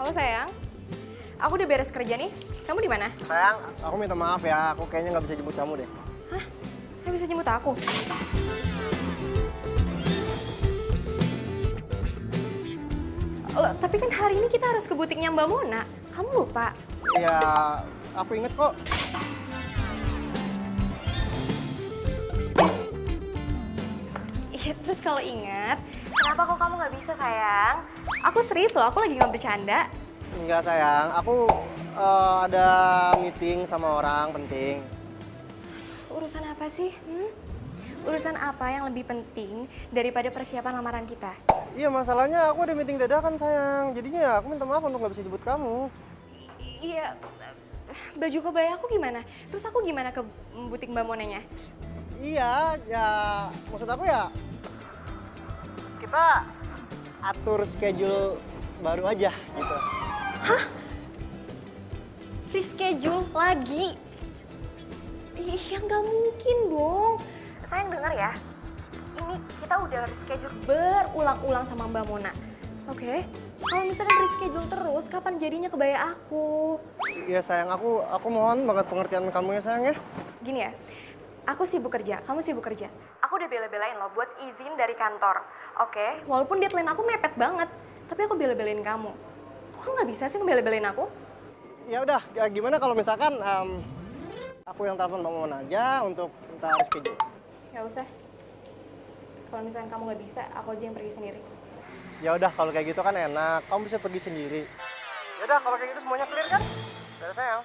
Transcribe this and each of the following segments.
Halo sayang, aku udah beres kerja nih. Kamu di mana? Sayang, aku minta maaf ya. Aku kayaknya nggak bisa jemput kamu deh. Hah? Gak bisa jemput aku? Loh, tapi kan hari ini kita harus ke butiknya Mbak Mona. Kamu lupa? Ya, aku inget kok. Iya, terus kalau ingat, kenapa kok kamu nggak bisa sayang? Aku serius loh, aku lagi nggak bercanda. Enggak sayang, aku ada meeting sama orang penting. Urusan apa sih? Urusan apa yang lebih penting daripada persiapan lamaran kita? Iya, masalahnya aku ada meeting dadakan sayang. Jadinya ya aku minta maaf untuk nggak bisa jemput kamu. Iya, baju kebaya aku gimana? Terus aku gimana ke butik Mbak Monanya? Iya, ya maksud aku ya kita atur schedule baru aja gitu. Hah? Reschedule lagi? Iya, nggak mungkin dong. Sayang dengar ya, ini kita udah reschedule berulang-ulang sama Mbak Mona. Oke? Kalau misalkan reschedule terus, kapan jadinya kebaya aku? Iya sayang, aku mohon banget pengertian kamu ya sayang ya. Gini ya, aku sibuk kerja, kamu sibuk kerja. Aku udah bela-belain loh buat izin dari kantor. Oke? Walaupun deadline aku mepet banget, tapi aku bela-belain kamu. Kok kamu nggak bisa sih ngebela-belain aku? Ya udah, gimana kalau misalkan aku yang telepon Bang Mon aja untuk minta reschedule. Nggak usah. Kalau misalkan kamu nggak bisa, aku aja yang pergi sendiri. Ya udah, kalau kayak gitu kan enak, kamu bisa pergi sendiri. Ya udah, kalau kayak gitu semuanya clear kan? Udah sayang.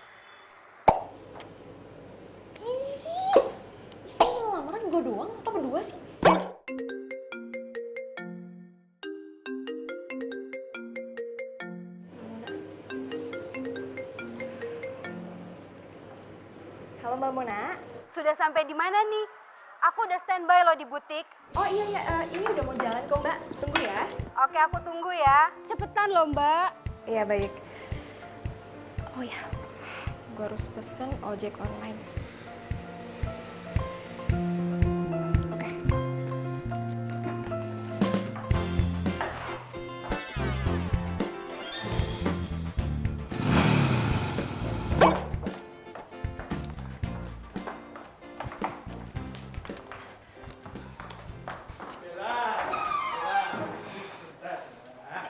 Ih, ini lamaran gue doang apa berdua sih? Halo Mbak Mona. Sudah sampai di mana nih? Aku udah standby loh di butik. Oh iya, ini udah mau jalan kok Mbak. Tunggu ya. Oke, aku tunggu ya. Cepetan loh, Mbak. Iya baik. Oh ya, gue harus pesen ojek online. Oke.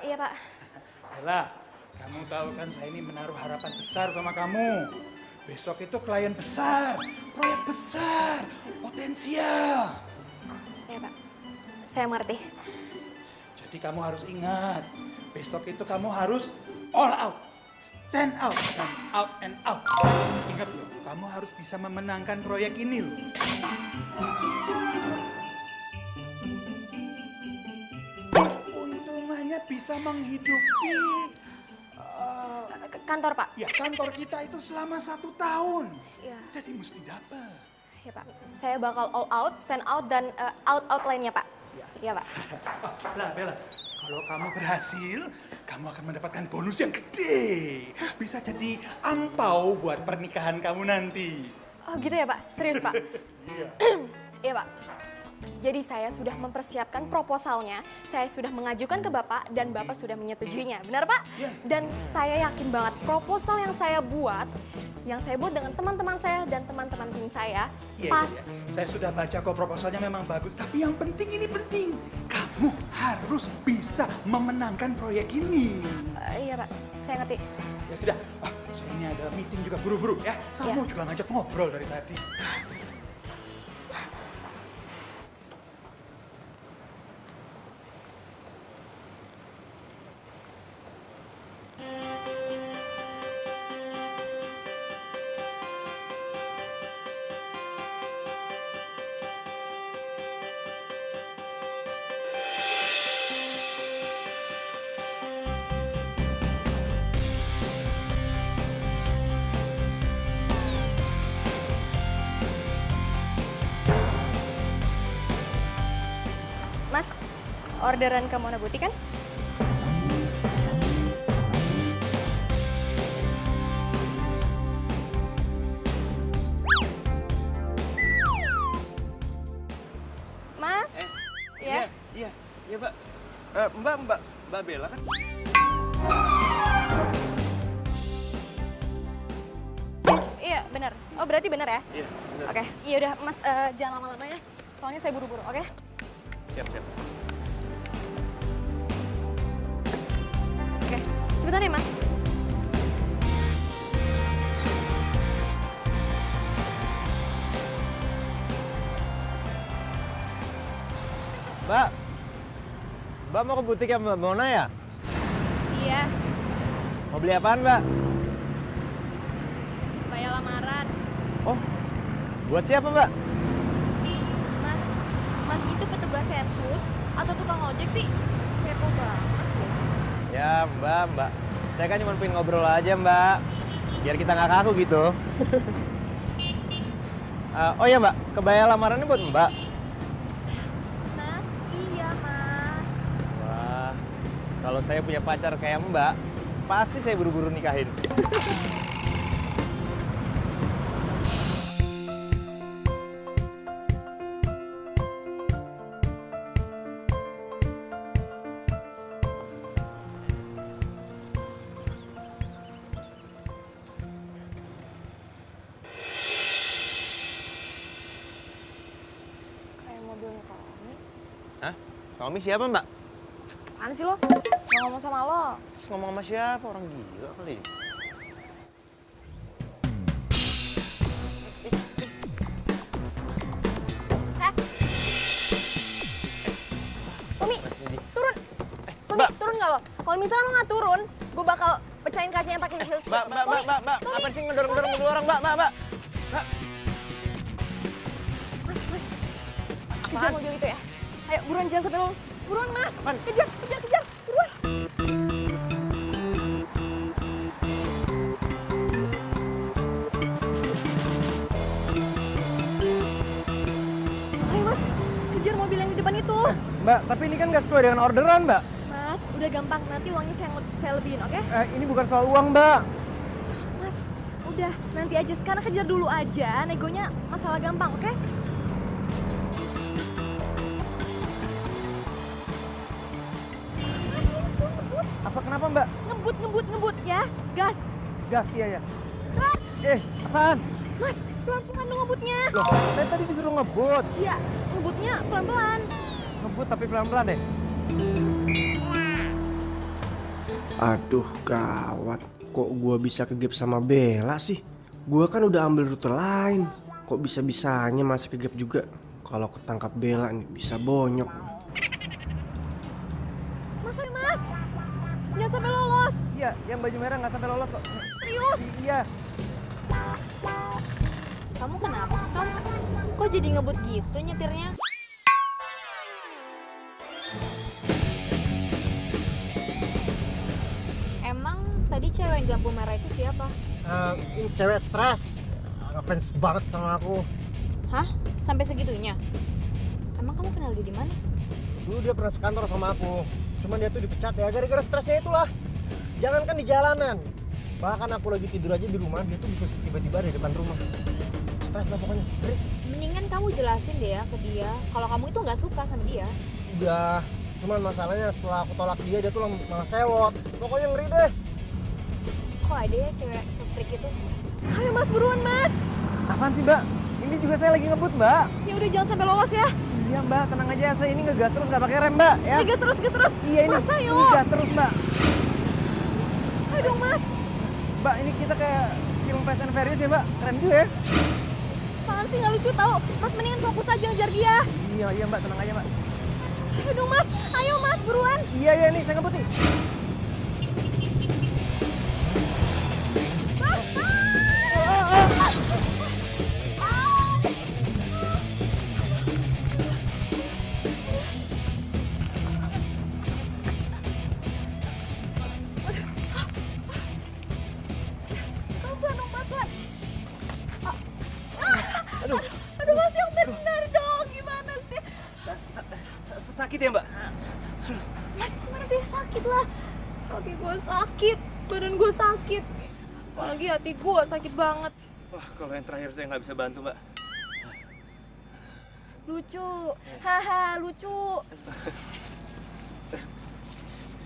Iya Pak. Bella, kamu tahu kan saya ini menaruh harapan besar sama kamu. Besok itu klien besar, proyek besar, potensial. Iya Pak. Saya mengerti. Jadi kamu harus ingat, besok itu kamu harus all out, stand out, dan out and out. Ingat loh, kamu harus bisa memenangkan proyek ini loh. Untungannya bisa menghidupi Kantor Pak. ya kantor kita itu selama 1 tahun. Iya. Jadi mesti dapat. Iya Pak. Saya bakal all out, stand out, dan out lainnya Pak. Iya Pak. Lah Bella, kalau kamu berhasil, kamu akan mendapatkan bonus yang gede. Bisa jadi angpau buat pernikahan kamu nanti. Oh gitu ya Pak? Serius Pak? Iya. Iya Pak. Jadi saya sudah mempersiapkan proposalnya, saya sudah mengajukan ke Bapak, dan Bapak sudah menyetujuinya. Benar Pak? Iya. Dan saya yakin banget proposal yang saya buat dengan teman-teman saya dan teman-teman tim saya, Iya. Saya sudah baca kok proposalnya memang bagus. Tapi yang penting ini penting. Kamu harus bisa memenangkan proyek ini. Iya Pak, saya ngerti. Ya sudah, saya ini ada meeting juga buru-buru ya. Kamu Iya. juga ngajak ngobrol dari tadi. Mas, orderan ke Mona Butik kan? Mas? Ya? Iya, Mbak. Mbak Bella kan? benar. Oh, berarti benar ya? Iya, bener. Oke, iya udah Mas jangan lama-lama ya. Soalnya saya buru-buru, oke? Siap, siap. Oke, cepetan ya Mas. Mbak, Mbak mau ke butik ya Mbak Mona ya? Iya, Mau beli apaan Mbak? bayar lamaran. Oh, buat siapa Mbak? Mas, Mas itu petugas sensus atau tukang ojek sih? Kepo banget deh. Ya Mbak. Saya kan cuma pengen ngobrol aja Mbak. Biar kita nggak kaku gitu. Oh ya Mbak, kebaya lamarannya buat Mbak. Mas, iya Mas. Wah, kalau saya punya pacar kayak Mbak, pasti saya buru-buru nikahin. Kayak mobilnya Tommy. Hah? Tommy siapa Mbak? Apaan sih lo? Mau ngomong sama lo? Terus ngomong sama siapa? Orang gila kali. Hah? Tommy, Mas ini. turun. Tommy, Mbak. turun nggak lo? Kalau misalnya lo nggak turun, gue bakal pecahin kacanya pakai heels. Mbak, Tommy, Mbak. Tommy, Apa sih ngedorong-dorong Tommy. kedua orang, Mbak? Mbak. Mas, kejar Apaan? mobil itu ya. Ayo, buruan jangan sampai lolos. Buruan, Mas. Apaan? Kejar, buruan. Ayo, Mas. Kejar mobil yang di depan itu. Mbak, tapi ini kan nggak sesuai dengan orderan, Mbak. Mas, udah gampang. Nanti uangnya saya lebihin, oke? Ini bukan soal uang, Mbak. Mas, udah. Nanti aja. Sekarang kejar dulu aja. Negonya masalah gampang, oke? Apa kenapa, Mbak? Ngebut ya. Gas. Gas, iya ya. Ah, Apaan? Mas, pelan-pelan dong ngebutnya. Loh, saya tadi disuruh ngebut. Iya, ngebutnya pelan-pelan. Ngebut tapi pelan-pelan deh. Aduh, gawat. Kok gua bisa kegep sama Bella sih? Gua kan udah ambil rute lain. Kok bisa-bisanya masih kegep juga? Kalau ketangkap Bella nih bisa bonyok. Mas, ayo, Mas. Jangan sampai lolos. Iya, yang baju merah nggak sampai lolos kok. Serius. Iya. Kamu kenapa sih, Tom? Kok jadi ngebut gitu nyetirnya? Emang tadi cewek yang di lampu merah itu siapa? Ini cewek stres. Ngefans banget sama aku. Hah? Sampai segitunya? Emang kamu kenal dia di mana? Dulu dia pernah sekantor sama aku. Cuman dia tuh dipecat ya gara-gara stresnya itulah. Jangankan di jalanan. Bahkan aku lagi tidur aja di rumah, dia tuh bisa tiba-tiba ada di depan rumah. Stres lah pokoknya. Ngeri. Mendingan kamu jelasin deh ya ke dia kalau kamu itu nggak suka sama dia. Udah. Cuman masalahnya setelah aku tolak dia tuh malah sewot. Pokoknya ngeri deh. Kok ada ya cewek se-freak itu? Ayo, Mas, buruan, Mas. Apaan sih, Mbak? Ini juga saya lagi ngebut, Mbak. Ya udah jangan sampai lolos ya. Iya, Mbak. Tenang aja. Saya ini ngegas terus, nggak pakai rem, Mbak. Ya. Gas terus. Iya, ini Mas, ayo. ngegas terus, Mbak. Ayo dong, Mas. Mbak, ini kita kayak film Fast and Furious ya, Mbak. Keren juga ya. Apaan sih, nggak lucu tau. Mas, mendingan fokus aja ngejar dia. Iya, Mbak. Tenang aja, Mbak. Ayo dong, Mas. Ayo, Mas, buruan. Iya, nih. Saya ngebut nih. Pelan-pelan dong, pelan-pelan. Aduh, Mas, yang benar dong. Gimana sih? Sakit ya, Mbak? Mas, gimana sih? Sakit lah. Kaki gue sakit, badan gue sakit. Apalagi hati gue sakit banget. Wah, kalau yang terakhir saya nggak bisa bantu, Mbak. Lucu. Haha, lucu.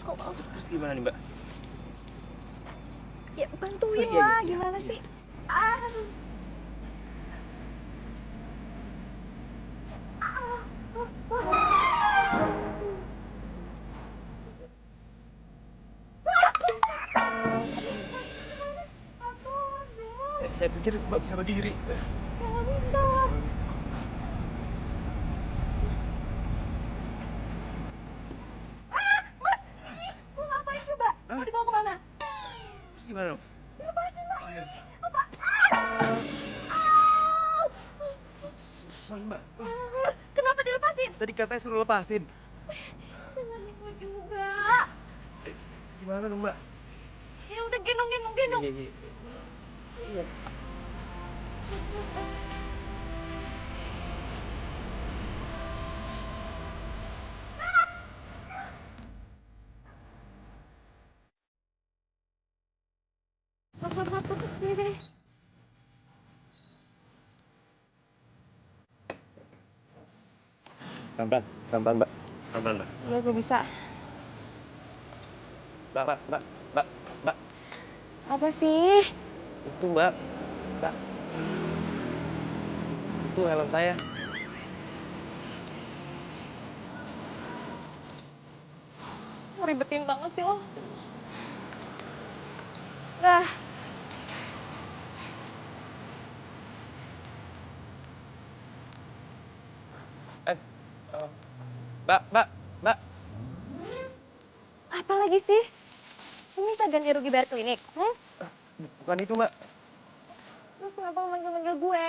Kok Terus gimana nih, Mbak? ya bantuin Oh, iya, lah, iya. gimana sih? Aduh. Saya pikir Mbak bisa berdiri. Nggak bisa. Mas! Ih, mau ngapain coba? Mau dibawa kemana? Terus gimana dong? Lepasin, Mas! Apa? Sorry Mbak. Kenapa dilepasin? Tadi katanya suruh lepasin. Jangan ikut juga. Gimana dong Mbak? Ya udah gendong. Iya. Stop. Sini. Pelan-pelan Mbak. Pelan-pelan Mbak. Iya, gue bisa. Mbak. Apa sih? Itu Mbak. Itu helm saya. Ribetin banget sih lo. Dah. Mbak. Apa lagi sih? Lu minta ganti rugi bayar klinik? Bukan itu Mbak. Terus kenapa lu manggil-manggil gue?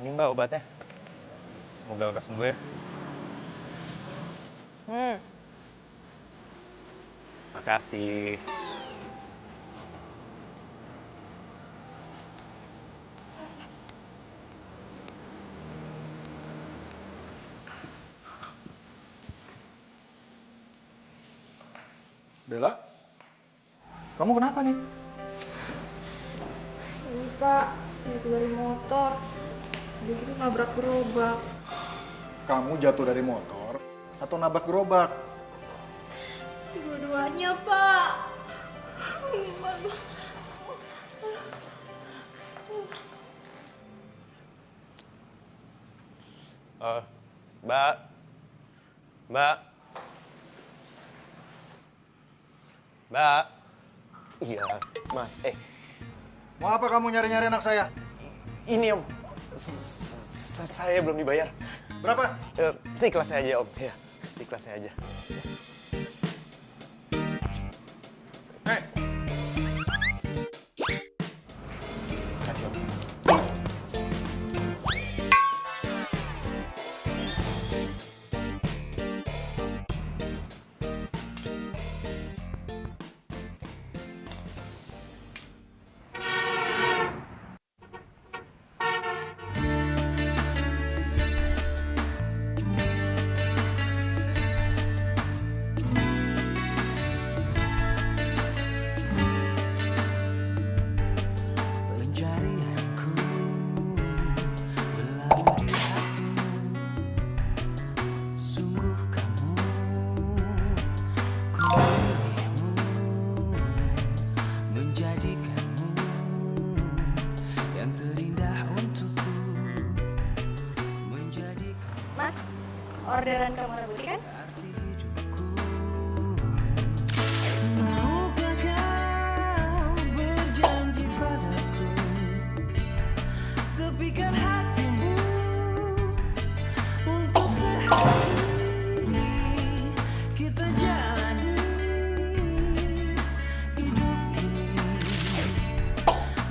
Ini Mbak obatnya. Semoga lekas sembuh ya. Makasih. Bella, kamu kenapa nih? Lupa, jatuh dari motor. Dia gitu nabrak gerobak. Kamu jatuh dari motor atau nabrak gerobak? Dua-duanya, Pak. Gimana? Mbak. Iya, Mas. Mau apa kamu nyari-nyari anak saya? Ini Om. Saya belum dibayar. Berapa? Seikhlasnya aja Om. Ya, seikhlasnya aja. Makasih Om. Mas, orderan kamu rebuti kan? Maukah kau berjanji padaku, tepikan hatimu untuk sehati kita jalani hidup ini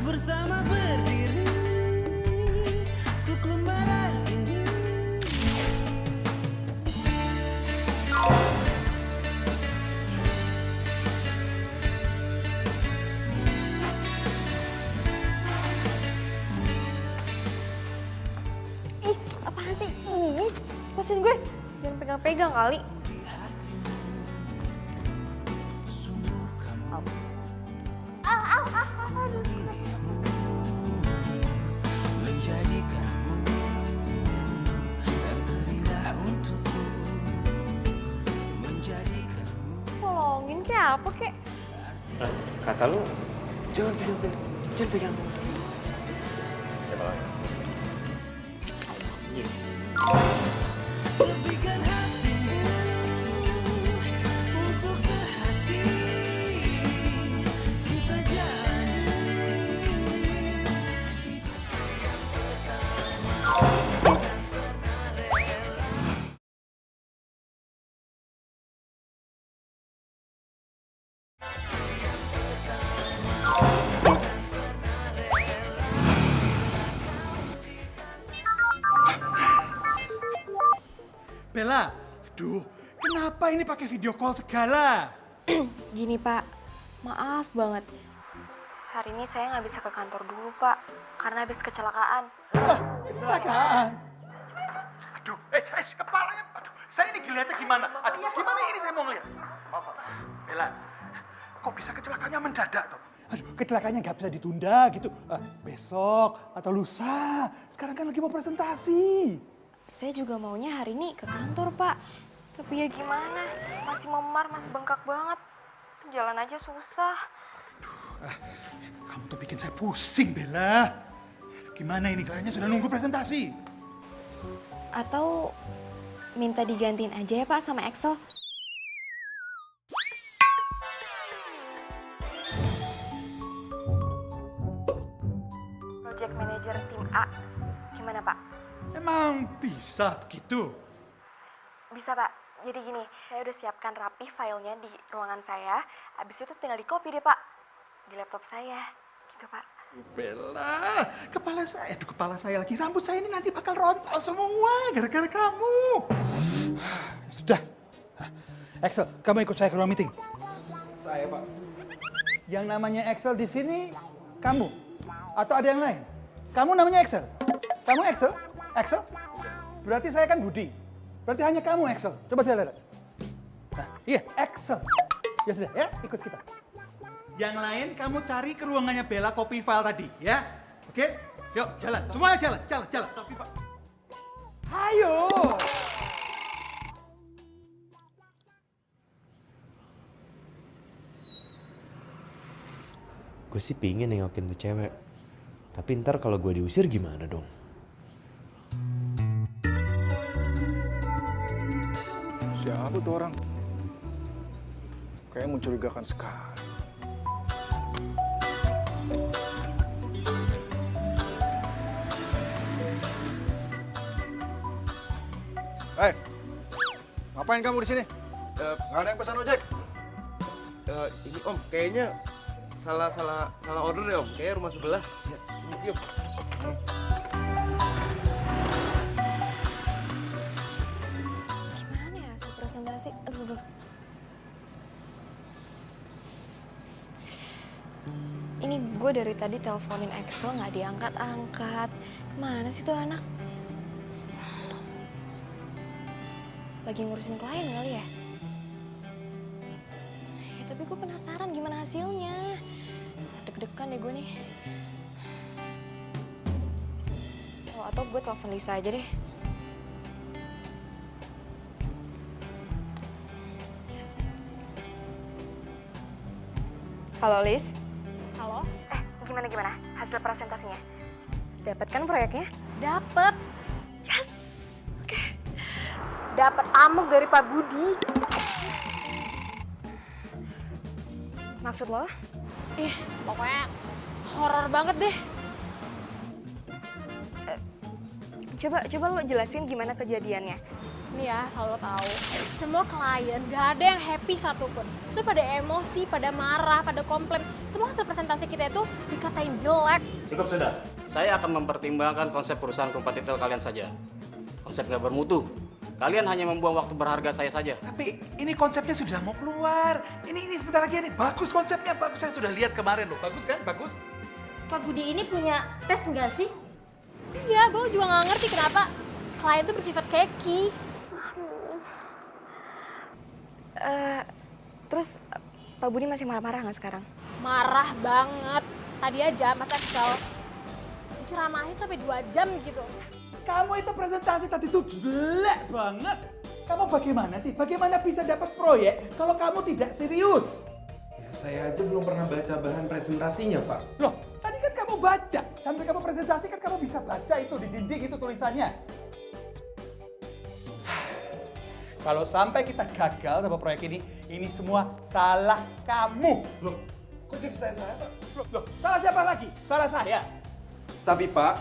bersama berdiri untuk lembaran ini. Ih, apaan sih? Ih, lepasin gue. Jangan pegang-pegang kali. Aduh. Menjadikanmu yang terindah untukku, menjadikanmu. Tolongin kayak apa kek? Kata lu, jangan pegang. Tepikan hatimu untuk sehati kita jalani Bella. Aduh, kenapa ini pakai video call segala? Gini Pak, maaf banget. Hari ini saya nggak bisa ke kantor dulu Pak, karena habis kecelakaan. Kecelakaan. Aduh, kepalanya. Aduh, saya ini ngeliatnya gimana? Aduh, gimana ini saya mau ngeliat? Maaf, Bella, kok bisa kecelakaannya mendadak toh? Aduh, kecelakaannya nggak bisa ditunda gitu. Besok atau lusa. Sekarang kan lagi mau presentasi. Saya juga maunya hari ini ke kantor Pak. Tapi ya gimana, masih memar, masih bengkak banget. Jalan aja susah. Kamu tuh bikin saya pusing, Bella. Gimana ini, kliennya sudah nunggu presentasi. Atau minta digantiin aja ya Pak sama Excel. Project Manager tim A. Gimana Pak? Emang bisa begitu? Bisa Pak. Jadi gini, saya udah siapkan rapi filenya di ruangan saya. Habis itu tinggal di copy deh Pak. Di laptop saya. Gitu Pak. Bella, kepala saya lagi. Rambut saya ini nanti bakal rontok semua gara-gara kamu. Sudah. Excel, kamu ikut saya ke ruang meeting. Saya, Pak. Yang namanya Excel di sini kamu atau ada yang lain? Kamu namanya Excel. Kamu Excel? Excel? Berarti saya kan Budi. Berarti hanya kamu Excel. Coba saya lihat. Nah, iya, Excel. Ya sudah, ya, ikut kita. Yang lain kamu cari ke ruangannya Bella copy file tadi, ya. Oke? Yuk, jalan. Semuanya jalan. Tapi, Pak. Ayo. Gue sih pingin nengokin tuh cewek. Tapi ntar kalau gue diusir gimana dong? Siapa tuh orang? Kayaknya mencurigakan sekali. Hei, ngapain kamu di sini? Nggak ada yang pesan ojek? Ini Om, kayaknya salah order ya Om. Kayaknya rumah sebelah. Ya, permisi Om. Gimana ya hasil presentasi? Aduh. Ini gue dari tadi teleponin Excel nggak diangkat-angkat. Kemana sih tuh anak? Lagi ngurusin klien kali ya? Ya tapi gue penasaran gimana hasilnya. Deg-degan deh gue nih. Oh, atau gue telepon Lisa aja deh. Halo Lis. Halo? Gimana hasil presentasinya? Dapat kan proyeknya? Dapet. Yes. Oke. Dapat amuk dari Pak Budi. Maksud lo? Ih, pokoknya horor banget deh. Coba lo jelasin gimana kejadiannya. Nih ya, asal lo tahu. Semua klien gak ada yang happy satupun. So pada emosi, pada marah, pada komplain. Semua hasil presentasi kita itu dikatain jelek. Cukup sudah. Saya akan mempertimbangkan konsep perusahaan kompetitor kalian saja. Konsep nggak bermutu. Kalian hanya membuang waktu berharga saya saja. Tapi ini konsepnya sudah mau keluar. Ini sebentar lagi nih. Bagus konsepnya, bagus. Saya sudah lihat kemarin loh. Bagus kan? Bagus. Pak Budi ini punya tes nggak sih? Iya, gue juga nggak ngerti kenapa klien tuh bersifat keki. Terus Pak Budi masih marah-marah nggak sekarang? Marah banget. Tadi aja Mas Excel diceramahin sampai 2 jam gitu. Kamu itu presentasi tadi tuh jelek banget. Kamu bagaimana sih? Bagaimana bisa dapat proyek kalau kamu tidak serius? Ya, saya aja belum pernah baca bahan presentasinya, Pak. Loh, tadi kan kamu baca. Sampai kamu presentasi kan kamu bisa baca itu di dinding itu tulisannya. Kalau sampai kita gagal sama proyek ini semua salah kamu. Loh, kok jadi saya, Pak? Loh, salah siapa lagi? Salah saya. Tapi Pak,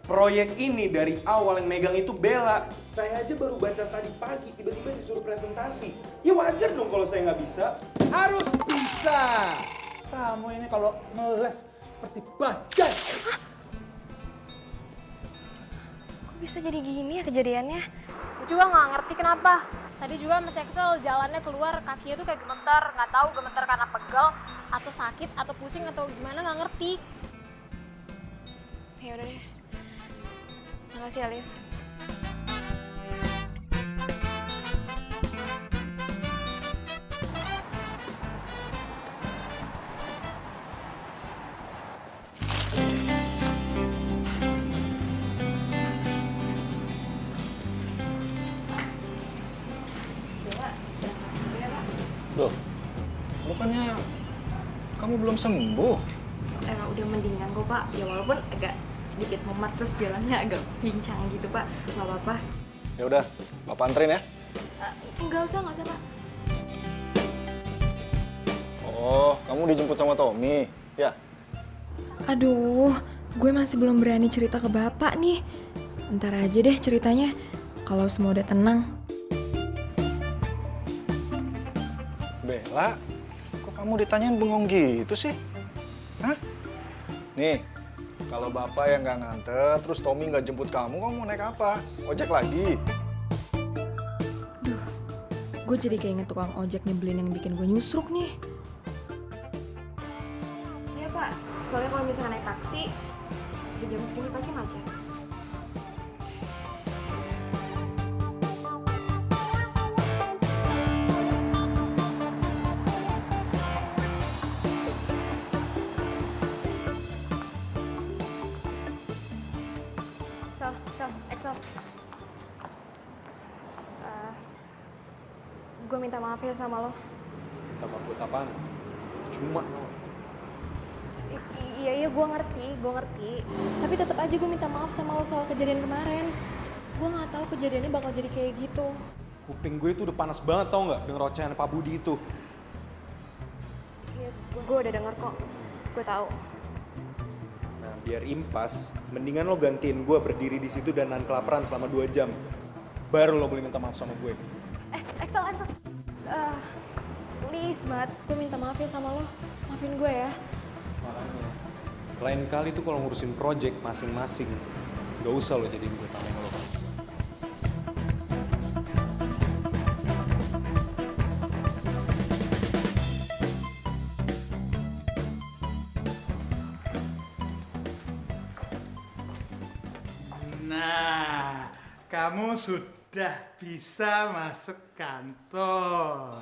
proyek ini dari awal yang megang itu Bella. Saya aja baru baca tadi pagi, tiba-tiba disuruh presentasi. Ya wajar dong kalau saya nggak bisa. Harus bisa. Kamu ini kalau ngeles seperti bajai. Kok bisa jadi gini ya kejadiannya? Gue juga nggak ngerti kenapa. Tadi juga Mas Excel jalannya keluar, kakinya tuh kayak gemetar. Nggak tahu gemetar karena pegel, atau sakit, atau pusing, atau gimana nggak ngerti. Ya udah deh. Makasih Alis. Loh, bukannya kamu belum sembuh? Emang udah mendingan kok Pak. Ya walaupun agak sedikit memar terus jalannya agak pincang gitu Pak. Nggak apa-apa. Ya udah, Bapak anterin ya. Nggak usah Pak. Oh, kamu dijemput sama Tommy, ya? Aduh, gue masih belum berani cerita ke Bapak nih. Ntar aja deh ceritanya, kalau semua udah tenang. Bella, kok kamu ditanyain bengong gitu sih? Hah? Nih, kalau Bapak yang nggak nganter, terus Tommy nggak jemput kamu mau naik apa? Ojek lagi? Duh, gue jadi kayak inget tukang ojek nyebelin yang bikin gue nyusruk nih. Iya Pak, soalnya kalau misalnya naik taksi, di jam segini pasti macet. Excel. Gue minta maaf ya sama lo. Minta maaf buat apaan? Cuma. Iya, gue ngerti. Tapi tetap aja gue minta maaf sama lo soal kejadian kemarin. Gue nggak tahu kejadiannya bakal jadi kayak gitu. Kuping gue itu udah panas banget tau nggak denger ocehan Pak Budi itu. Iya, gue udah denger kok. Gue tahu. Nah, biar impas, mendingan lo gantiin gue berdiri di situ dan nahan kelaparan selama 2 jam. Baru lo boleh minta maaf sama gue. Excel. Please banget, gue minta maaf ya sama lo. Maafin gue ya. Makanya, lain kali tuh kalau ngurusin project masing-masing, gak usah lo jadiin gue tameng lo. Nah, kamu sudah bisa masuk kantor.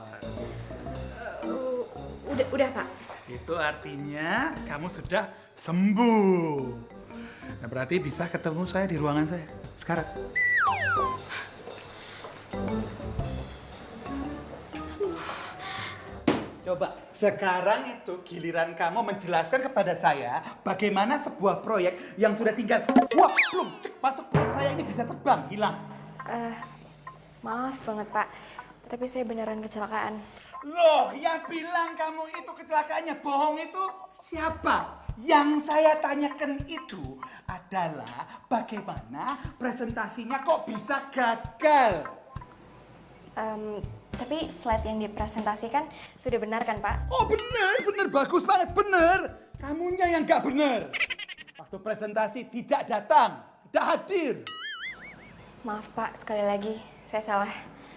Udah Pak. Itu artinya kamu sudah sembuh. Nah, berarti bisa ketemu saya di ruangan saya sekarang. Coba, sekarang itu giliran kamu menjelaskan kepada saya bagaimana sebuah proyek yang sudah tinggal belum masuk perut saya ini bisa terbang, hilang. Maaf banget Pak, tapi saya beneran kecelakaan. Loh, yang bilang kamu itu kecelakaannya bohong itu siapa? Yang saya tanyakan itu adalah bagaimana presentasinya kok bisa gagal? Tapi slide yang dipresentasikan sudah benar kan Pak? Oh benar, bagus banget, benar. Kamunya yang nggak benar. Waktu presentasi tidak datang, tidak hadir. Maaf Pak, sekali lagi saya salah.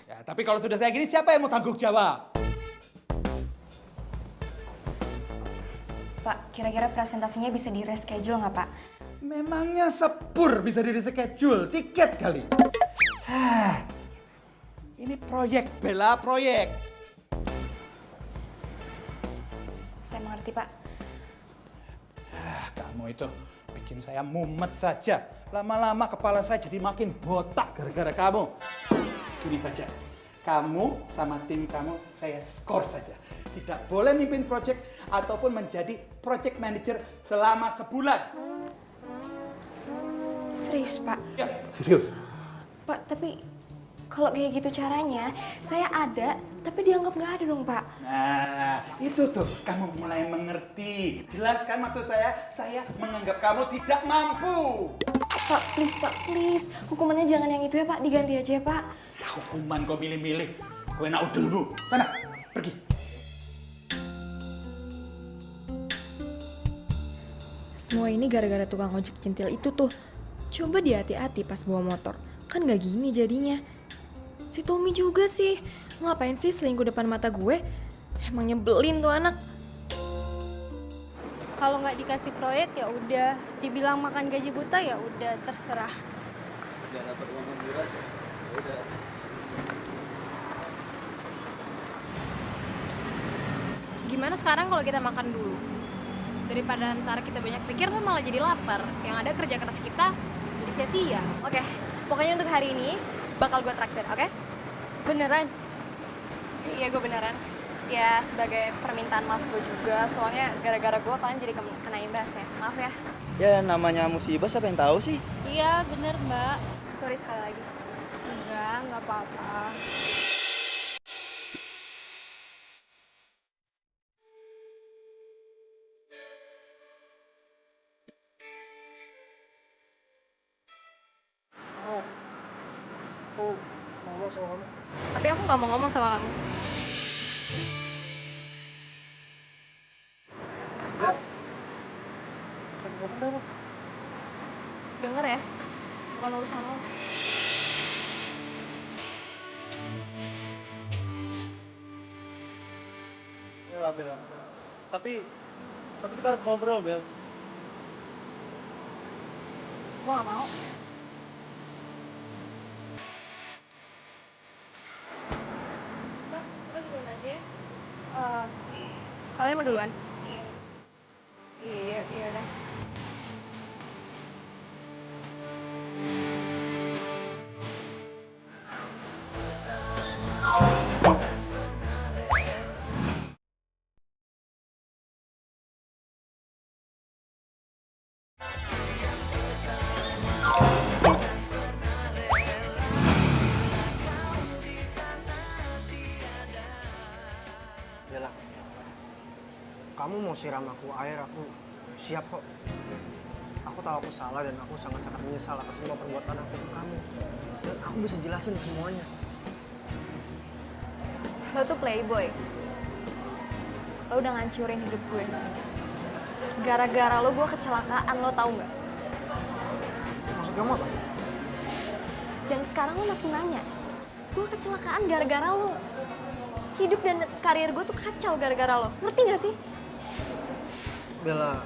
Ya, tapi kalau sudah saya gini siapa yang mau tanggung jawab? Pak, kira-kira presentasinya bisa di-reschedule nggak Pak? Memangnya sepur bisa di-reschedule, tiket kali. Ini proyek, Bella, proyek. Saya mengerti Pak. Kamu itu bikin saya mumet saja. Lama-lama kepala saya jadi makin botak gara-gara kamu. Gini saja, kamu sama tim kamu saya skor saja. Tidak boleh mimpin proyek ataupun menjadi project manager selama sebulan. Serius Pak? Ya, serius. Pak, tapi kalau kayak gitu caranya, saya ada, tapi dianggap nggak ada dong Pak. Nah, itu tuh kamu mulai mengerti. Jelaskan maksud saya menganggap kamu tidak mampu. Pak, please. Hukumannya jangan yang itu ya Pak, diganti aja ya Pak. Hukuman kau milih-milih. Kau enak dulu. Sana, pergi. Semua ini gara-gara tukang ojek centil itu tuh. Coba dia hati-hati pas bawa motor. Kan nggak gini jadinya. Si Tommy juga sih. Ngapain sih selingkuh depan mata gue? Emang nyebelin tuh anak. Kalau nggak dikasih proyek ya udah, dibilang makan gaji buta ya udah terserah. Jangan dapat uang murah. Udah. Gimana sekarang kalau kita makan dulu? Daripada ntar kita banyak pikir kan malah jadi lapar. Yang ada kerja keras kita jadi sia-sia. Oke, pokoknya untuk hari ini bakal gue traktir, oke? Beneran? Iya, gue beneran. Ya, sebagai permintaan maaf gue juga, soalnya gara-gara gue kalian jadi kena imbas ya. Maaf ya. Ya namanya musibah siapa yang tahu sih? Iya bener mbak. Sorry sekali lagi. Nggak apa-apa. Aku mau ngomong sama kamu. Tapi aku nggak mau ngomong sama kamu. Dengar ya, bukan urusan lo. Ya, Bel. Tapi kita harus ngobrol, Bel. Gue nggak mau. Kita duluan aja ya. Kalian mau duluan? Iya, iya udah. Bella, kamu mau siram aku air, aku siap kok. Aku tahu aku salah dan aku sangat-sangat menyesal atas semua perbuatan aku ke kamu. Dan aku bisa jelasin semuanya. Lo tuh playboy. Lo udah ngancurin hidup gue. Gara-gara lo gue kecelakaan, lo tau nggak? Maksud kamu apa? Dan sekarang lo masih nanya. Gue kecelakaan gara-gara lo. Hidup dan karir gue tuh kacau gara-gara lo. Ngerti gak sih? Bella,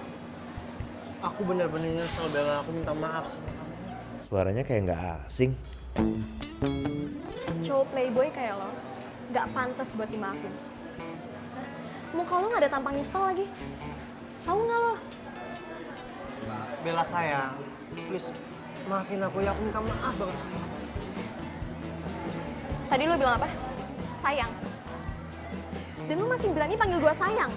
aku benar-benar nyesel, Bella. Aku minta maaf sama kamu. Suaranya kayak nggak asing. Cowok playboy kayak lo gak pantas buat dimaafin. Hah? Muka lo gak ada tampang nyesel lagi. Tahu nggak lo? Bella sayang, please maafin aku ya. Aku minta maaf banget sama kamu. Tadi lo bilang apa? Sayang. Dan lo masih berani panggil gue sayang.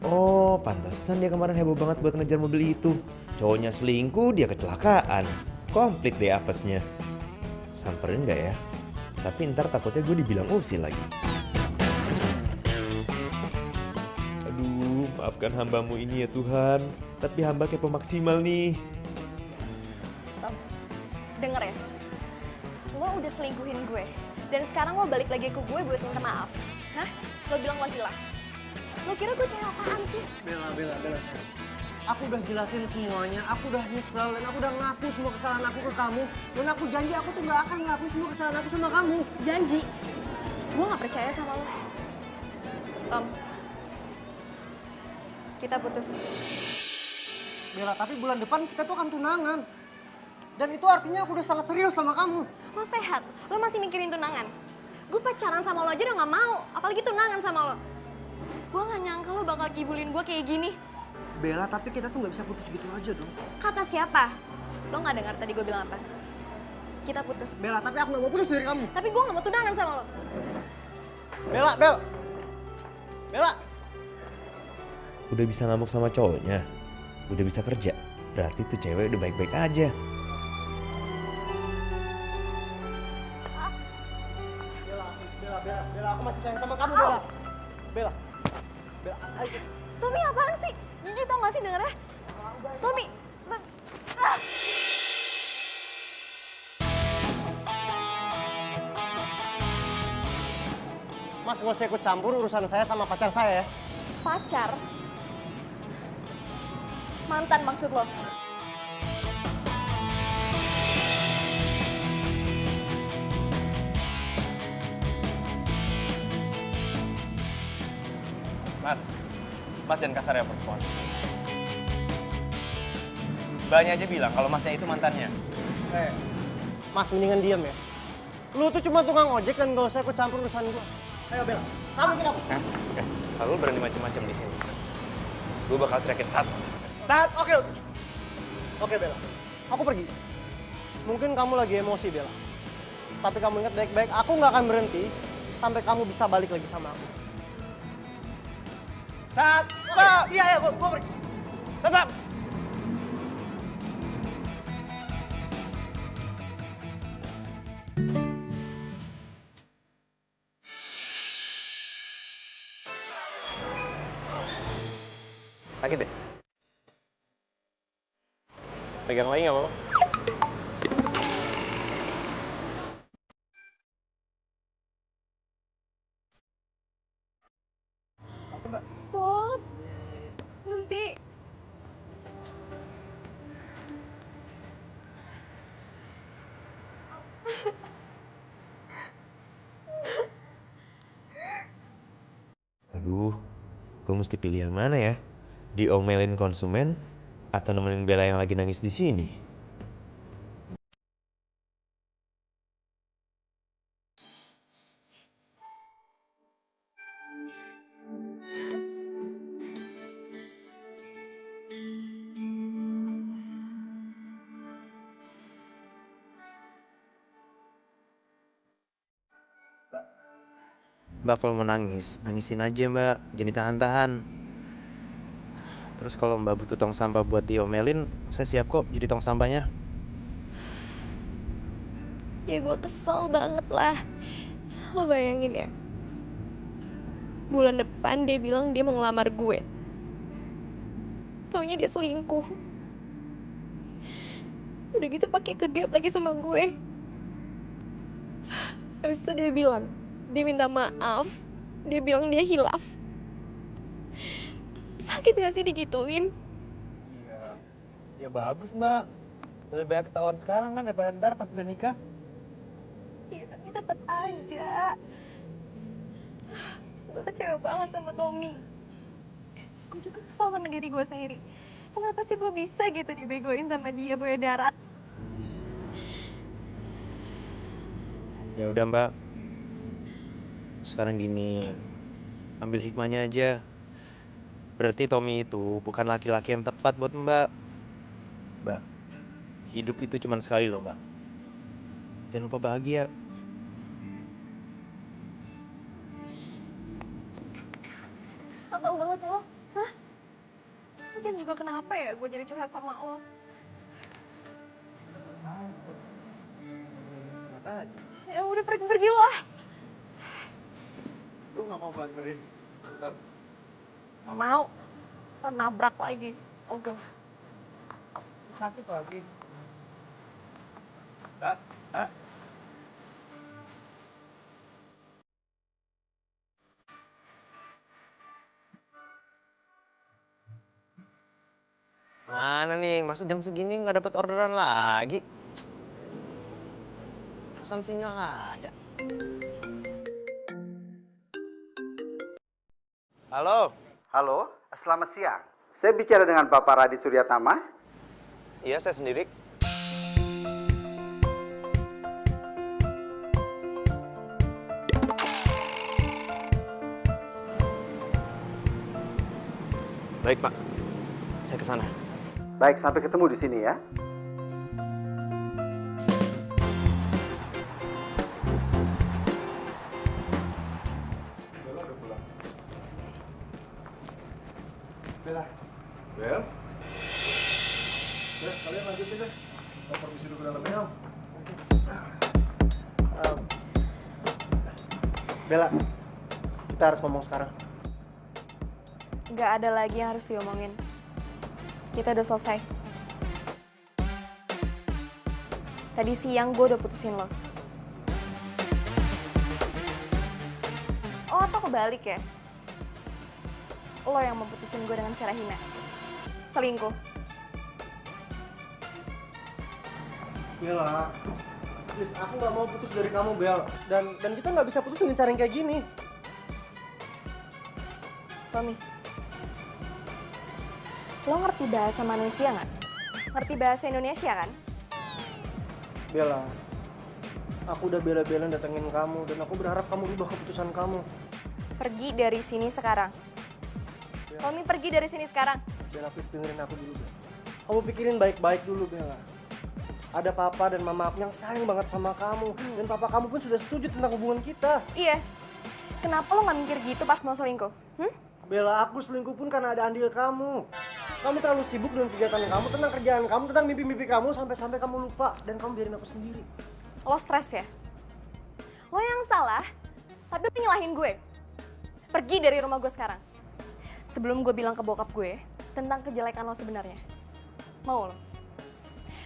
Oh, pantesan dia kemarin heboh banget buat ngejar mobil itu. Cowoknya selingkuh, dia kecelakaan. Komplit deh apesnya. Samperin nggak ya? Tapi ntar takutnya gue dibilang usil lagi. Aduh, maafkan hambamu ini ya Tuhan. Tapi hamba kepo maksimal nih. Tom, denger ya. Lo udah selingkuhin gue. Dan sekarang lo balik lagi ke gue buat minta maaf. Hah? Lo bilang lo hilaf. Lo kira gue cewek apaan sih? Bella sayang. Aku udah jelasin semuanya, aku udah nyesel, dan aku udah ngaku semua kesalahan aku ke kamu. Dan aku janji aku tuh gak akan ngelakuin semua kesalahan aku sama kamu. Janji? Gue gak percaya sama lo. Tom, kita putus. Bella, tapi bulan depan kita tuh akan tunangan. Dan itu artinya aku udah sangat serius sama kamu. Lo sehat? Lo masih mikirin tunangan? Gue pacaran sama lo aja udah gak mau, apalagi tunangan sama lo. Gue gak nyangka lo bakal kibulin gue kayak gini. Bella, tapi kita tuh gak bisa putus gitu aja dong. Kata siapa? Lo gak dengar tadi gue bilang apa? Kita putus. Bella, tapi aku gak mau putus dari kamu. Tapi gue gak mau tunangan sama lo. Bella! Udah bisa ngamuk sama cowoknya. Udah bisa kerja. Berarti tuh cewek udah baik-baik aja. Bella, aku masih sayang sama kamu, Bella. Bella, ayo. Tommy apaan sih? Jijik tau gak sih dengernya? Tommy! Ah! Mas, gak usah ikut campur urusan saya sama pacar saya ya. Pacar? Mantan maksud lo? Mas jangan kasar ya perempuan. Mbaknya aja bilang kalau masnya itu mantannya. Mas mendingan diam ya. Lu tuh cuma tukang ojek dan gak usah ikut campur urusan gua. Ayo Bella, kamu kita. Kalau lu berani macam-macam di sini, gue bakal teriakin Sat. Saat, oke. Oke Bella, aku pergi. Mungkin kamu lagi emosi Bella. Tapi kamu ingat baik-baik, aku nggak akan berhenti sampai kamu bisa balik lagi sama aku. Sat! Iya, gue pergi. Sat! Sakit ya? Pegang lagi nggak mau? Stop. Nanti. Aduh, gue mesti pilih yang mana ya? Diomelin konsumen atau nemenin Bella yang lagi nangis di sini? Mbak kalau mau nangis, nangisin aja Mbak, jangan ditahan-tahan. Terus kalau Mbak butuh tong sampah buat diomelin, saya siap kok jadi tong sampahnya. Ya gue kesel banget lah. Lo bayangin ya. Bulan depan dia bilang dia mau ngelamar gue. Taunya dia selingkuh. Udah gitu pakai kegap lagi sama gue. Habis itu dia bilang, dia minta maaf. Dia bilang dia hilaf. Sakit gak sih digituin? Ya bagus Mbak. Lebih banyak ketahuan sekarang kan daripada ntar pas udah nikah. Iya tapi tetep aja. Gue kecewa banget sama Tommy. Gue juga kesel sama diri gue sendiri. Kenapa sih gue bisa gitu dibegoin sama dia Boya Darat? Ya udah Mbak. Sekarang gini, ambil hikmahnya aja. Berarti Tommy itu bukan laki-laki yang tepat buat Mbak. Mbak, hidup itu cuma sekali loh Mbak. Jangan lupa bahagia. So tau banget lo. Hah? Mungkin juga kenapa ya gue jadi curhat sama lo. Ya udah pergi lah. Lu nggak mau bantuin? Gak mau. Ntar nabrak lagi. Oke. Sakit lagi. Mana nih? Masa jam segini nggak dapet orderan lagi? Pesan sinyal ada. Halo. Halo, selamat siang. Saya bicara dengan Bapak Radi Suryatama. Iya, saya sendiri. Baik, Pak. Saya ke sana. Baik, sampai ketemu di sini ya. Bella. Bel? Udah, kalian lanjutin deh. Mau permisi dulu ke dalam ya. Bella, kita harus ngomong sekarang. Gak ada lagi yang harus diomongin. Kita udah selesai. Tadi siang gue udah putusin lo. Oh, atau kebalik ya? Lo yang memutusin gue dengan cara hina. Selingkuh. Bella, please, aku nggak mau putus dari kamu, Bel. Dan kita nggak bisa putus dengan cara yang kayak gini. Tommy, lo ngerti bahasa manusia nggak? Ngerti bahasa Indonesia kan? Bella, aku udah bela-belain datengin kamu dan aku berharap kamu ubah keputusan kamu. Pergi dari sini sekarang. Tommy, pergi dari sini sekarang. Bella, please dengerin aku dulu, Bella. Kamu pikirin baik-baik dulu, Bella. Ada papa dan mama aku yang sayang banget sama kamu. Dan papa kamu pun sudah setuju tentang hubungan kita. Iya. Kenapa lo nggak mikir gitu pas mau selingkuh? Bella, aku selingkuh pun karena ada andil kamu. Kamu terlalu sibuk dengan kegiatan kamu, tentang kerjaan kamu, tentang mimpi-mimpi kamu, sampai-sampai kamu lupa. Dan kamu biarin aku sendiri. Lo stres ya? Lo yang salah, tapi lo nyalahin gue. Pergi dari rumah gue sekarang. Sebelum gue bilang ke bokap gue tentang kejelekan lo sebenarnya. Mau lo?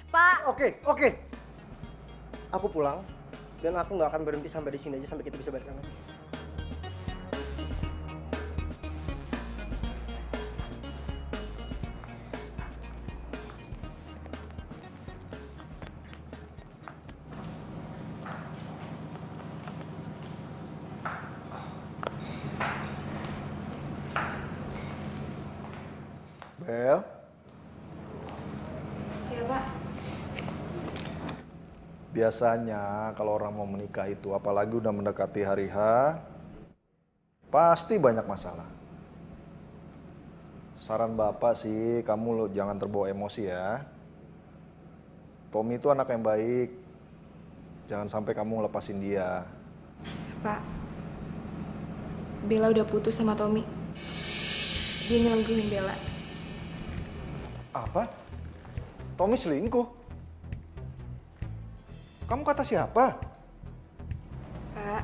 Pak! Oke. Aku pulang, dan aku nggak akan berhenti sampai di sini aja sampai kita bisa balikan lagi. Bel, Iya, Pak. biasanya kalau orang mau menikah itu, apalagi udah mendekati hari H, pasti banyak masalah. Saran Bapak sih, kamu lo jangan terbawa emosi ya. Tommy itu anak yang baik. Jangan sampai kamu lepasin dia. Pak, Bella udah putus sama Tommy. Dia nyelengguhin Bella. Apa? Tommy selingkuh? Kamu kata siapa? Pak,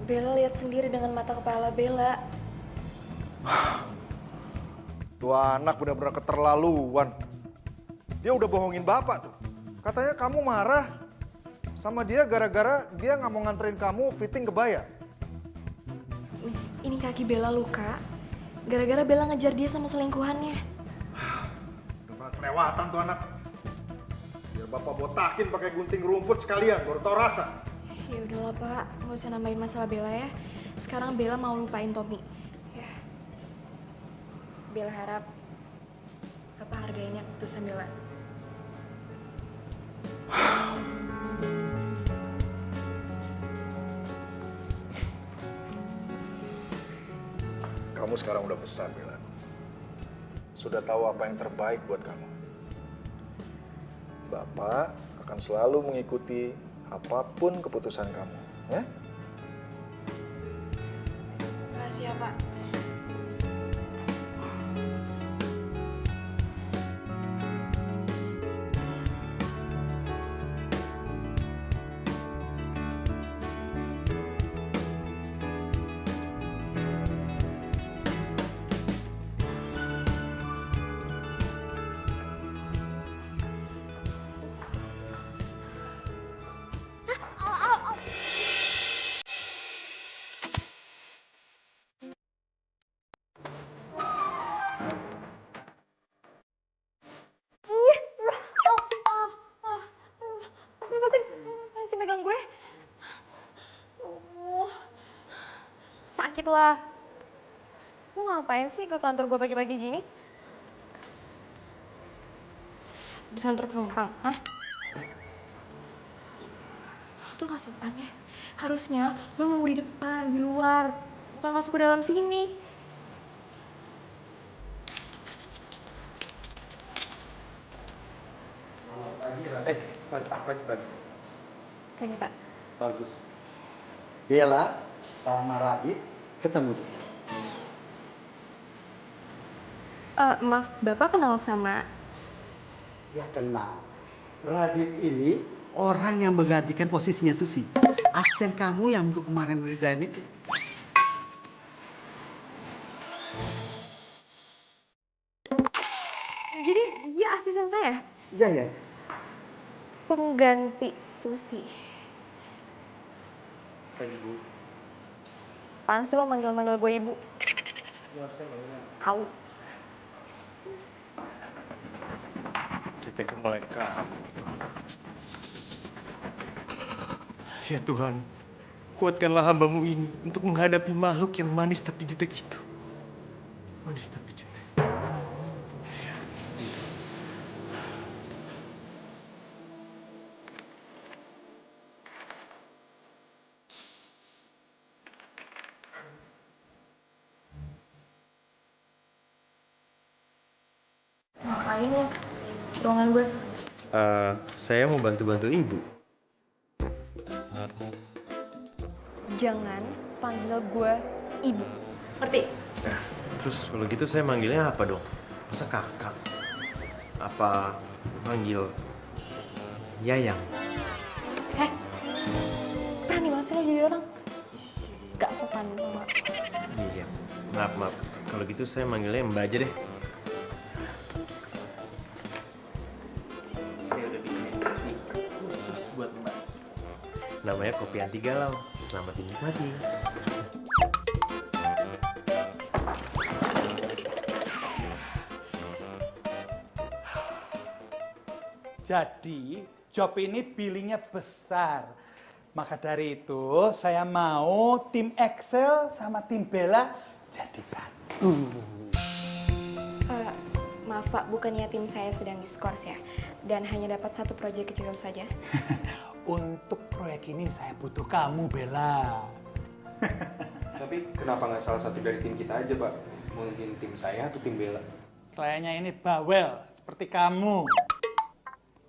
Bella lihat sendiri dengan mata kepala Bella. Tuh anak benar-benar keterlaluan. Dia udah bohongin Bapak tuh. Katanya kamu marah sama dia gara-gara dia nggak mau nganterin kamu fitting kebaya. Ini kaki Bella luka. Gara-gara Bella ngejar dia sama selingkuhannya. Udah pernah kelewatan tuh anak. Biar Bapak botakin pakai gunting rumput sekalian, baru tau rasa. Ya udahlah Pak, nggak usah nambahin masalah Bella ya. Sekarang Bella mau lupain Tommy. Ya. Bella harap Bapak hargainya keputusan Bella. Kamu sekarang udah besar, Bella. Sudah tahu apa yang terbaik buat kamu. Bapak akan selalu mengikuti apapun keputusan kamu, ya? Makasih ya Pak. Masih megang gue. Sakit lah. Lu ngapain sih ke kantor gue pagi-pagi gini? Bisa antar penumpang, hah? Itu gak sopan ya. Harusnya lu nunggu di depan, di luar. Bukan masuk ke dalam sini. Pagi, Pak. Kayaknya Pak. Bagus. Bella sama Radit ketemu di sini. Maaf, Bapak kenal sama... Ya kenal. Radit ini orang yang menggantikan posisinya Susi. Asisten kamu yang untuk kemarin resign itu. Jadi dia asisten saya? Iya, ya. Pengganti Susi. Ibu. Apaan sih lo manggil-manggil gue ibu? Tahu. Kita ke mereka. Ya Tuhan, kuatkanlah hamba-Mu ini untuk menghadapi makhluk yang manis tapi jutek itu. Oh, di stop kitchen. Ngapain lo? Ruangan gue. Saya mau bantu-bantu ibu. Jangan panggil gue ibu. Ngerti? Nah, terus kalau gitu saya manggilnya apa dong? Masa kakak? Apa manggil Yayang? Berani banget sih lo jadi orang. Gak sopan sama. Iya, maaf. Kalau gitu saya manggilnya Mbak aja deh. Saya udah bikinin kopi khusus buat Mbak. Namanya kopi anti galau. Selamat dinikmati. Jadi, job ini billingnya besar. Maka dari itu, saya mau tim Excel sama tim Bella jadi satu. Maaf Pak, bukannya tim saya sedang diskors ya? Dan hanya dapat satu proyek kecil saja? Untuk proyek ini saya butuh kamu, Bella. Tapi kenapa nggak salah satu dari tim kita aja, Pak? Mungkin tim saya atau tim Bella? Kliennya ini bawel, seperti kamu.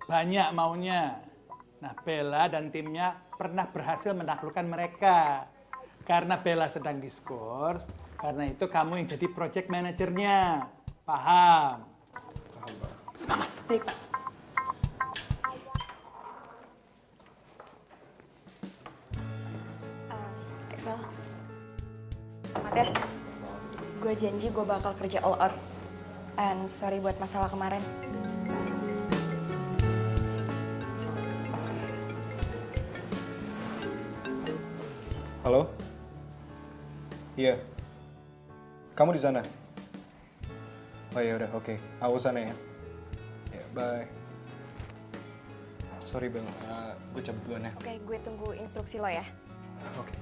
Banyak maunya. Nah, Bella dan timnya pernah berhasil menaklukkan mereka. Karena Bella sedang diskors, karena itu kamu yang jadi project manajernya. Paham? Paham, Pak. Semangat. Baik Pak. Excel. Selamat ya. Gue janji gue bakal kerja all out. And sorry buat masalah kemarin. Halo? Iya. Kamu di sana? Oh ya udah, oke. Aku sana ya. Ya, bye. Sorry Bel, gue cabut duluan ya. Oke, gue tunggu instruksi lo ya. Oke.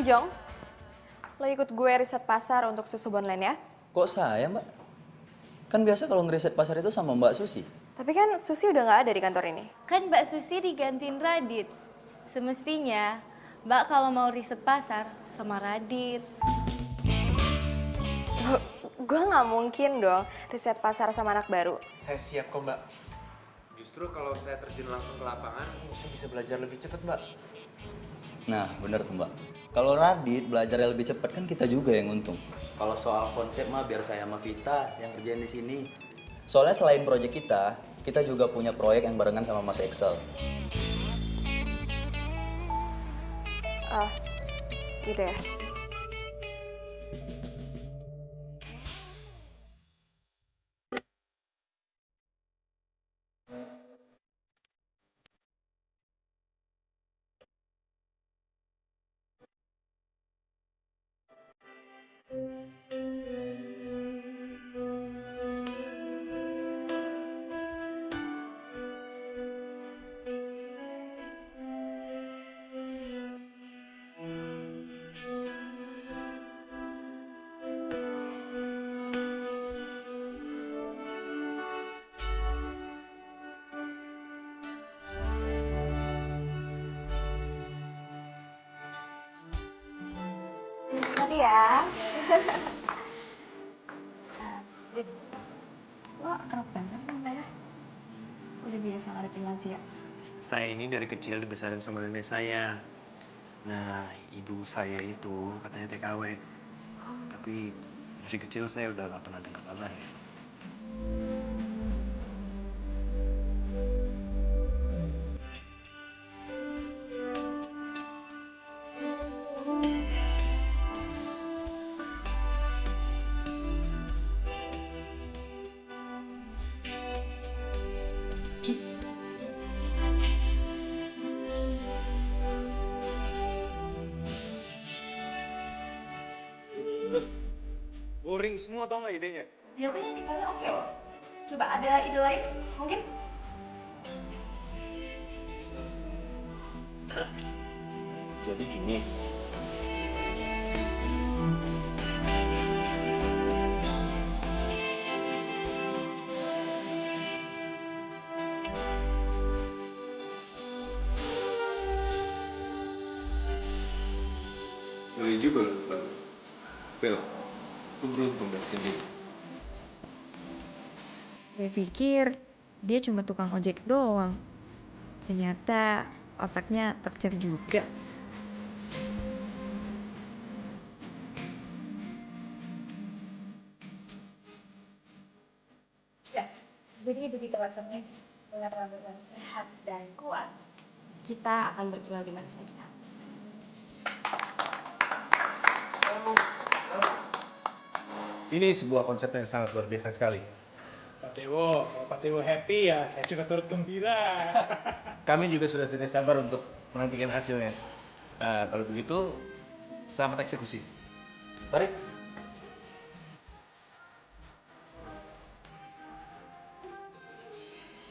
Ijong, lo ikut gue riset pasar untuk susu Bonland ya? Kok saya, Mbak? Kan biasa kalau ngeriset pasar itu sama Mbak Susi. Tapi kan Susi udah nggak ada di kantor ini. Kan Mbak Susi digantiin Radit. Semestinya Mbak kalau mau riset pasar sama Radit. Gue nggak mungkin dong riset pasar sama anak baru. Saya siap kok, Mbak. Justru kalau saya terjun langsung ke lapangan, saya bisa belajar lebih cepat, Mbak. Nah, bener tuh, Mbak. Kalau Radit belajarnya lebih cepat kan kita juga yang untung. Kalau soal konsep mah biar saya sama Vita yang kerjain di sini. Soalnya selain proyek kita juga punya proyek yang barengan sama Mas Excel. Gitu ya? Tadi ya. Dit, lo akrab banget sama Bella? Udah biasa ngadepin lansia? Saya ini dari kecil dibesarin sama nenek saya. Nah, ibu saya itu katanya TKW. Tapi dari kecil saya udah gak pernah dengar kabar. miring semua, tau nggak idenya? Biasanya tikalnya oke loh. Coba ada ide lain mungkin? Jadi gini. Eligible, Bel. Lu beruntung dapetin dia. Gue pikir dia cuma tukang ojek doang. Ternyata otaknya tercer juga. Ya, jadi begitu konsepnya. Dengan rambut sehat dan kuat, kita akan berjuang di masa depan. Ini sebuah konsep yang sangat luar biasa sekali. Pak Dewo, kalau Pak Dewo happy ya saya juga turut gembira. Kami juga sudah tidak sabar untuk menantikan hasilnya. Nah, kalau begitu, selamat eksekusi. Mari.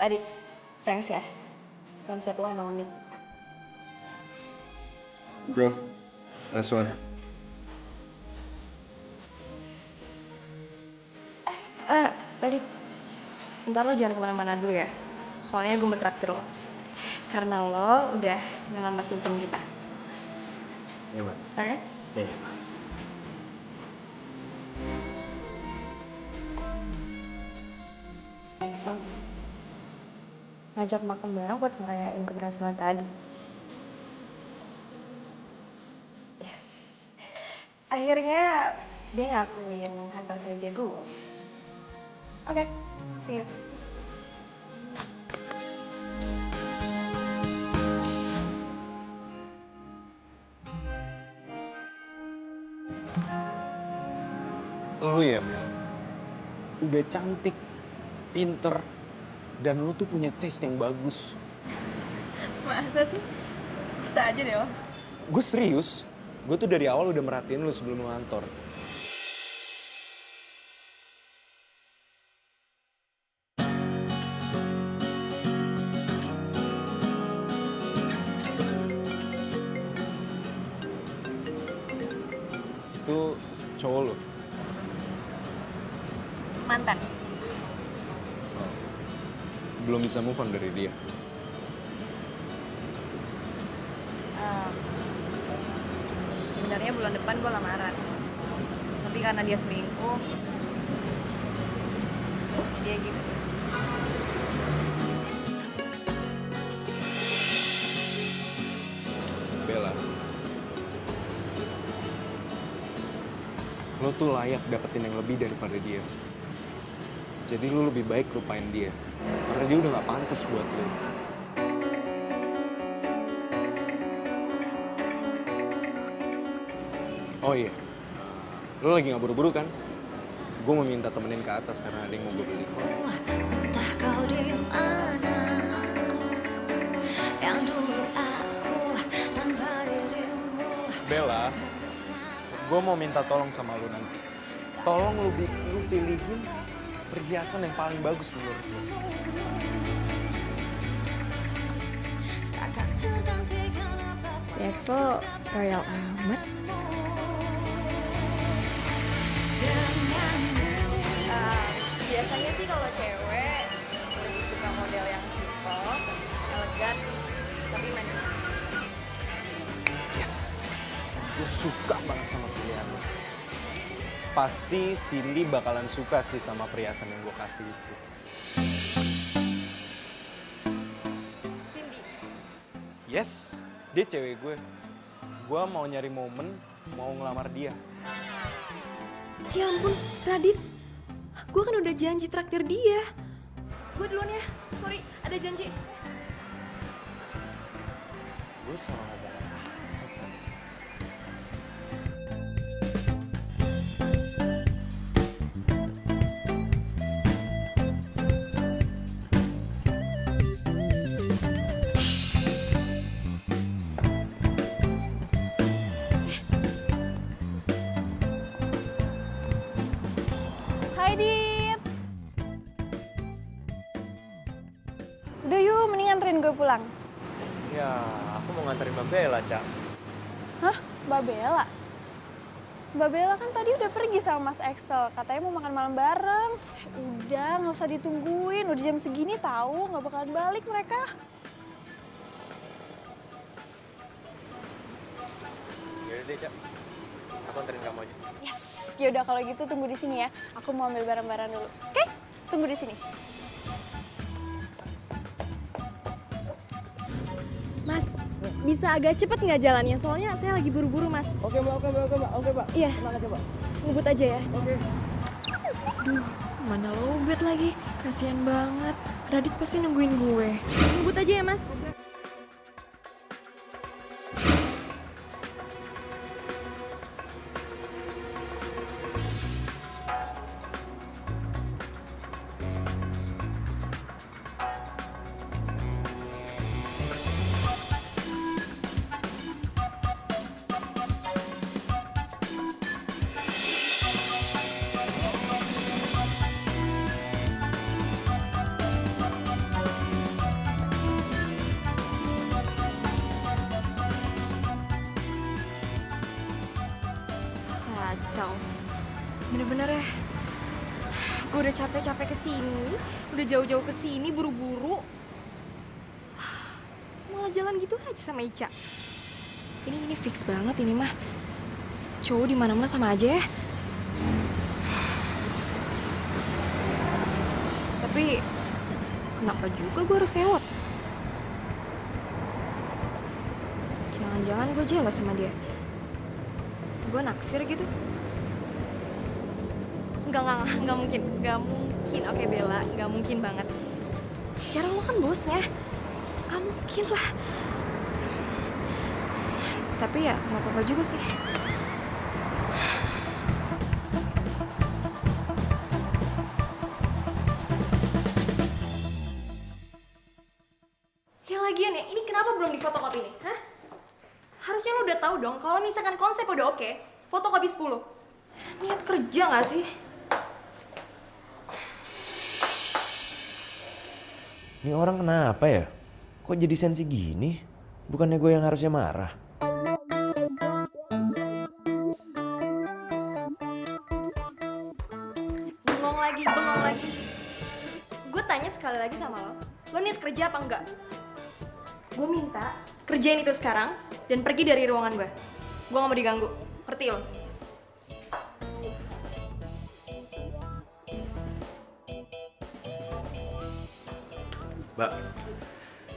Tadi, thanks ya. Konsep lo emang unik. Bro, last one. Tadi, ntar lo jangan kemana-mana dulu ya. Soalnya gue mau traktir lo. Karena lo udah nyelamatin tim kita. Iya, Mbak. Oke? Iya. So, ngajak makan bareng buat ngerayain keberhasilan tadi. Yes. Akhirnya dia ngakuin hasil kerja gue. Oke, see you. Lu ya, Mel. Udah cantik, pinter, dan lu tuh punya taste yang bagus. Masa sih? Bisa aja deh lo. Gue serius. Gue tuh dari awal udah merhatiin lu sebelum lu ngantor. Itu cowok lu. Mantan. Belum bisa move on dari dia. Sebenarnya bulan depan gue lamaran. Tapi karena dia selingkuh, dia gitu. Bella. Lo tuh layak dapetin yang lebih daripada dia. Jadi lo lebih baik lupain dia. Karena dia udah gak pantas buat lo. Oh iya, lo lagi gak buru-buru kan? Gue mau minta temenin ke atas karena ada yang mau gue beli. Entah kau di mana, yang dulu aku tanpa dirimu. Bella, gue mau minta tolong sama lo nanti. Tolong lu pilihin perhiasan yang paling bagus menurut lo. Si Axel royal amat. Biasanya sih kalau cewek lebih suka model yang simple, elegan, tapi manis. Yes, gue suka banget sama pilihan lo. Pasti Cindy bakalan suka sih sama perhiasan yang gue kasih itu. Cindy? Yes, dia cewek gue. Gue mau nyari momen, mau ngelamar dia. Ya ampun, Radit. Gue kan udah janji traktir dia. Gue duluan ya, sorry, ada janji. Gue salah ngomong. nganterin gue pulang? Ya, aku mau nganterin Mbak Bella, Cak. Hah? Mbak Bella? Mbak Bella kan tadi udah pergi sama Mas Excel, katanya mau makan malam bareng. Udah, nggak usah ditungguin, udah jam segini tahu nggak bakalan balik mereka. Yaudah deh, Cak. Aku anterin kamu aja. Yes, yaudah kalau gitu tunggu di sini ya. Aku mau ambil barang-barang dulu. Oke? Tunggu di sini. Mas, bisa agak cepet nggak jalannya? Soalnya saya lagi buru-buru, Mas. Oke, Mbak. Oke, Mbak. Iya. Tenang aja, Mbak. Ngebut aja ya. Oke. Duh, mana lowbat lagi. Kasian banget. Radit pasti nungguin gue. Ngebut aja ya, Mas. Kacau. Bener-bener ya. Gue udah capek-capek kesini, udah jauh-jauh kesini, buru-buru. Malah jalan gitu aja sama Ica. Ini fix banget ini mah. Cowok di mana-mana sama aja ya. Tapi kenapa juga gue harus sewot? Jangan-jangan gue jelas sama dia. Gue naksir gitu. Enggak mungkin. Oke Bella, enggak mungkin banget. Sekarang lo kan bosnya. Gak mungkin lah. Tapi ya nggak apa-apa juga sih. Ya lagian ya, ini kenapa belum difotokopi nih? Hah? Harusnya lo udah tahu dong kalau misalkan konsep udah oke, fotokopi 10. Niat kerja nggak sih? Ini orang kenapa ya? Kok jadi sensi gini? Bukannya gue yang harusnya marah? Bengong lagi. Gue tanya sekali lagi sama lo niat kerja apa enggak? Gue minta kerjain itu sekarang dan pergi dari ruangan gue. Gue gak mau diganggu, ngerti lo?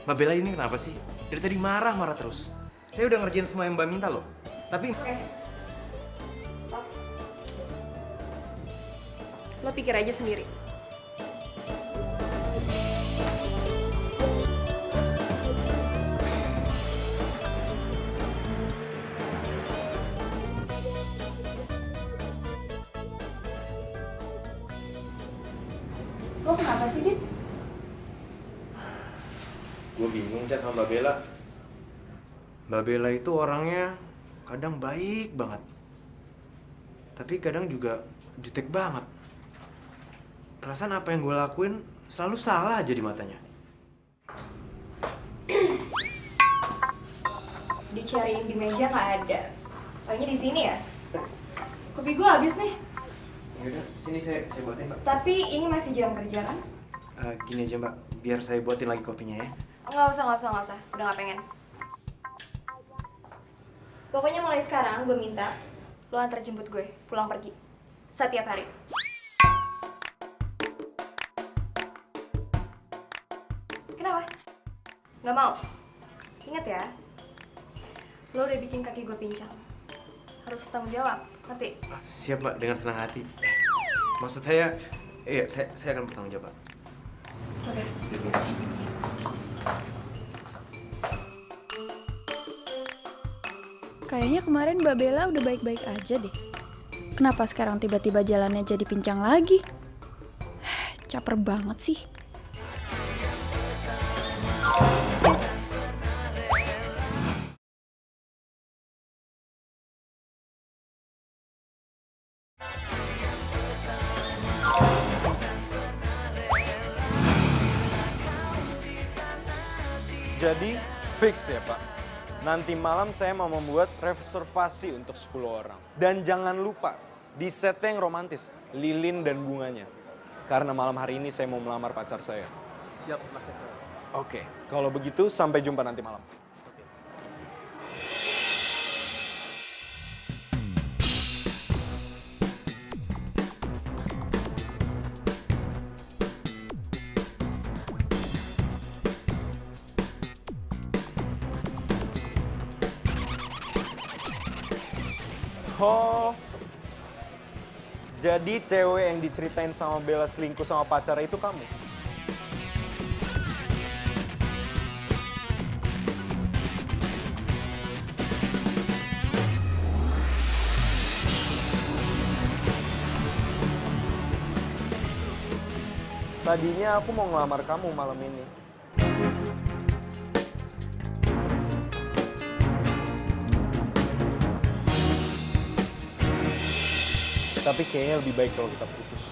Mbak Bella ini kenapa sih? Dari tadi marah terus. Saya udah ngerjain semua yang Mbak minta loh. Tapi... Stop. Lo pikir aja sendiri. Lo kenapa sih, Dit? Gue bingung sama Mbak Bella. Mbak Bella itu orangnya kadang baik banget. Tapi kadang juga jutek banget. Perasaan apa yang gue lakuin selalu salah aja di matanya. Dicariin di meja nggak ada. Soalnya di sini ya. Kopi gue habis nih. Yaudah, sini saya buatin, Mbak. Tapi ini masih jam kerja kan? Gini aja, Mbak. Biar saya buatin lagi kopinya ya. Nggak usah. Udah nggak pengen. Pokoknya mulai sekarang gue minta lo antar jemput gue pulang pergi. Setiap hari. Kenapa? Nggak mau? Ingat ya, lo udah bikin kaki gue pincang. Harus tanggung jawab, ngerti? Siap, Mbak. Dengan senang hati. Maksud saya, iya, saya akan bertanggung jawab, Pak. Oke. Kayaknya kemarin Mbak Bella udah baik-baik aja deh. Kenapa sekarang tiba-tiba jalannya jadi pincang lagi? Caper banget sih. Jadi fix ya Pak. Nanti malam saya mau membuat reservasi untuk 10 orang. Dan jangan lupa, di setnya yang romantis, lilin dan bunganya. Karena malam hari ini saya mau melamar pacar saya. Siap, Mas Eko. Oke, kalau begitu sampai jumpa nanti malam. Oh, jadi cewek yang diceritain sama Bella selingkuh sama pacar itu kamu? Tadinya aku mau ngelamar kamu malam ini. Tapi kayaknya lebih baik kalau kita putus.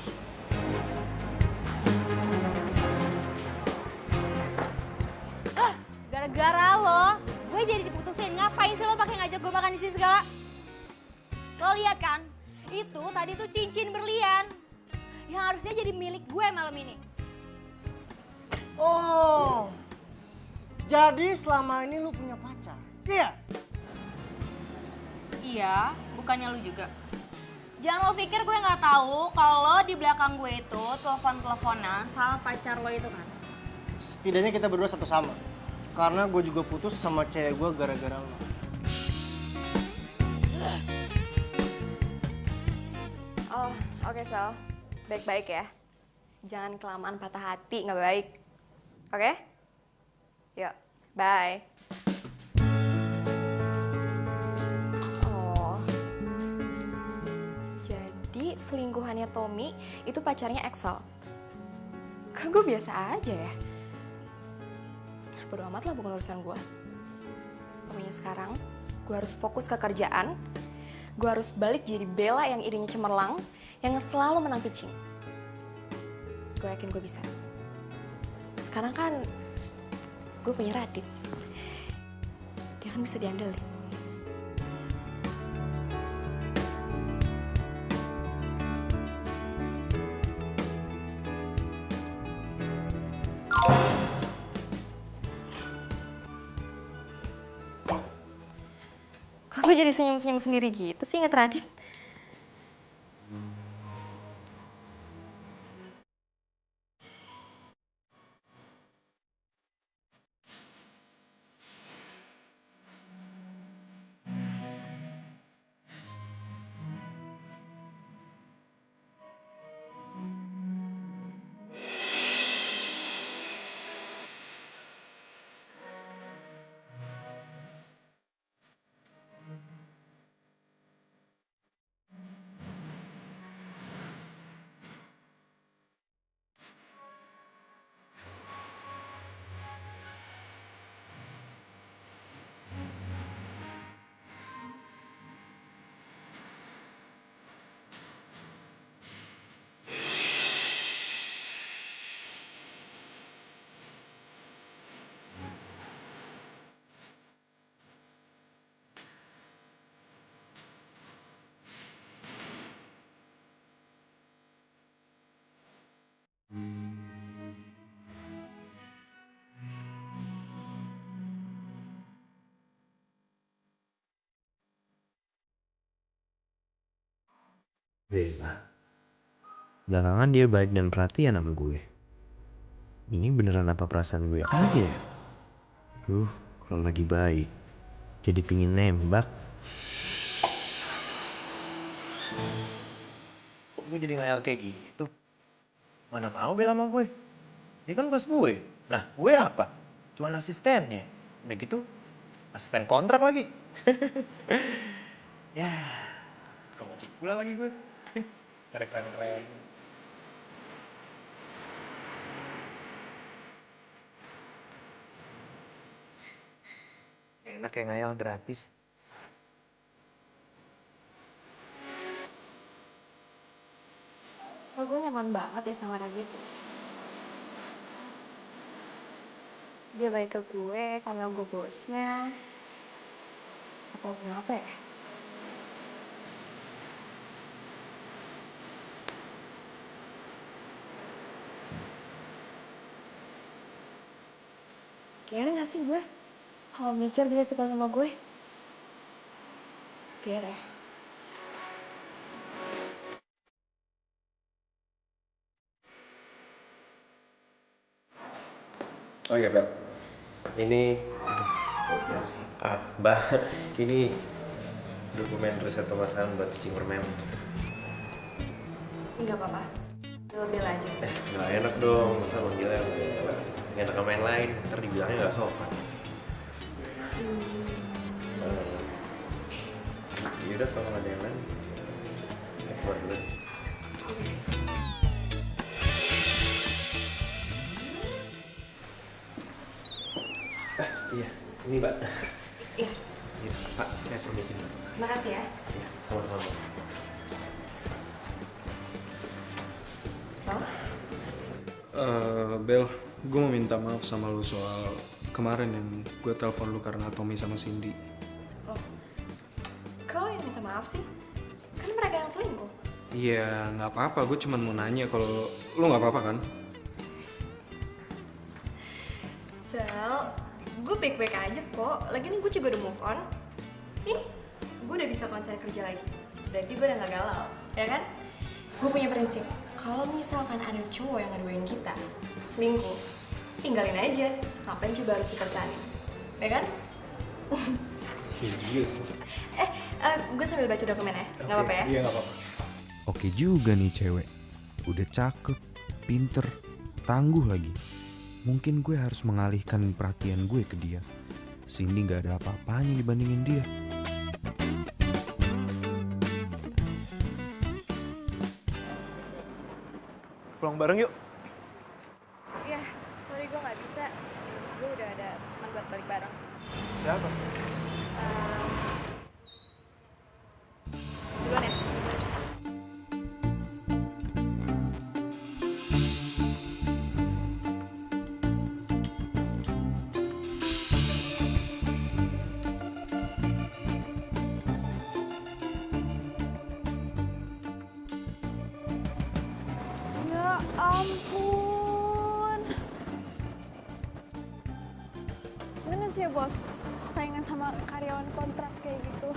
Gara-gara lo, gue jadi diputusin. Ngapain sih lo pakai ngajak gue makan di sini segala? Lo lihat kan? Itu tadi tuh cincin berlian yang harusnya jadi milik gue malam ini. Oh, jadi selama ini lu punya pacar? Iya? Iya, bukannya lu juga. Jangan lo pikir gue nggak tahu kalau di belakang gue itu telepon-teleponan sama pacar lo itu kan. Setidaknya kita berdua satu sama. Karena gue juga putus sama cewek gue gara-gara lo. Oh, oke Sal. Baik-baik ya. Jangan kelamaan patah hati, nggak baik. Oke? Yuk, bye. Oh, jadi selingkuhannya Tommy itu pacarnya Axel. Kan gue biasa aja ya. Bodo amat lah, bukan urusan gue. Pokoknya sekarang gue harus fokus ke kerjaan. Gue harus balik jadi Bella yang idenya cemerlang, yang selalu menang pitching. Gue yakin gue bisa. Sekarang kan gue punya Radit. Dia kan bisa diandelin. Kok gue jadi senyum-senyum sendiri gitu sih inget Radit? Bella. Belakangan dia baik dan perhatian sama gue. Ini beneran apa perasaan gue aja ya? Kalau lagi baik, jadi pingin nembak. Kok gue jadi ngayal kayak gitu? Mana mau Bella sama gue? Dia kan bos gue. Nah, gue apa? Cuman asistennya. Udah gitu, asisten kontrak lagi. Ya, kamu pulang lagi gue. Keren-keren. Enak kayak ngayal gratis. Oh, gue nyaman banget ya sama Radit. dia baik ke gue karena gue bosnya atau kenapa ya? Kira gak sih gue kalau mikir dia suka sama gue? Kira. Oh iya, Bel. Ini Mbak, ini dokumen riset pemasaran buat kucing permen. Enggak apa-apa. Lebih aja. Nggak enak dong, masa manggilnya nggak enak sama yang lain, ntar dibilangnya nggak sopan. Yaudah, kalau nggak ada yang lain, saya keluar dulu. Iya, ini Mbak. Iya. Pak, saya permisi. Terima kasih ya. Iya, sama-sama. So? Bel, gue mau minta maaf sama lu soal kemarin yang gue telepon lu karena Tommy sama Cindy. Loh, kau yang minta maaf sih? Kan mereka yang selingkuh. Iya, nggak apa-apa. Gue cuma mau nanya kalau lu nggak apa-apa kan? Sel, gue baik-baik aja kok. Lagian gue juga udah move on. Nih, gue udah bisa konsen kerja lagi. Berarti gue udah gak galau, ya kan? Gue punya prinsip, kalau misalkan ada cowok yang ngaduin kita selingkuh, tinggalin aja. Ngapain coba harus dipertahanin, ya kan? Iya sih. Gue sambil baca dokumen ya, nggak apa-apa ya? Iya, nggak apa-apa. Oke juga nih cewek. Udah cakep, pinter, tangguh lagi. Mungkin gue harus mengalihkan perhatian gue ke dia. Cindy gak ada apa-apanya dibandingin dia. Pulang bareng yuk. Iya, sorry gue nggak bisa. Gue udah ada teman buat balik bareng. Siapa? Duluan ya. Ya ampun. Gimana sih ya bos? Saingan sama karyawan kontrak kayak gitu.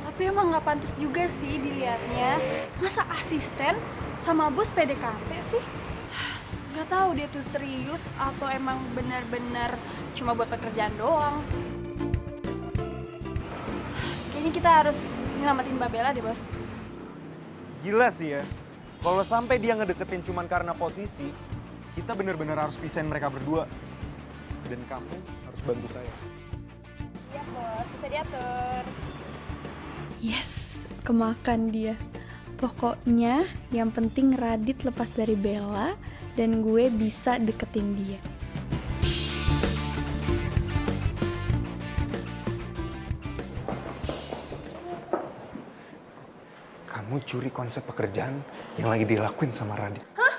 Tapi emang nggak pantas juga sih dilihatnya. Masa asisten sama bos PDKT sih? Nggak tahu dia tuh serius atau emang benar-benar cuma buat pekerjaan doang. Kayaknya kita harus nyelamatin Mbak Bella deh bos. Gila sih ya. Kalau sampai dia ngedeketin cuman karena posisi, kita bener-bener harus pisahin mereka berdua. Dan kamu harus bantu saya. Iya bos, bisa diatur. Yes, kemakan dia. Pokoknya yang penting Radit lepas dari Bella dan gue bisa deketin dia. Kamu curi konsep pekerjaan yang lagi dilakuin sama Radit. Hah?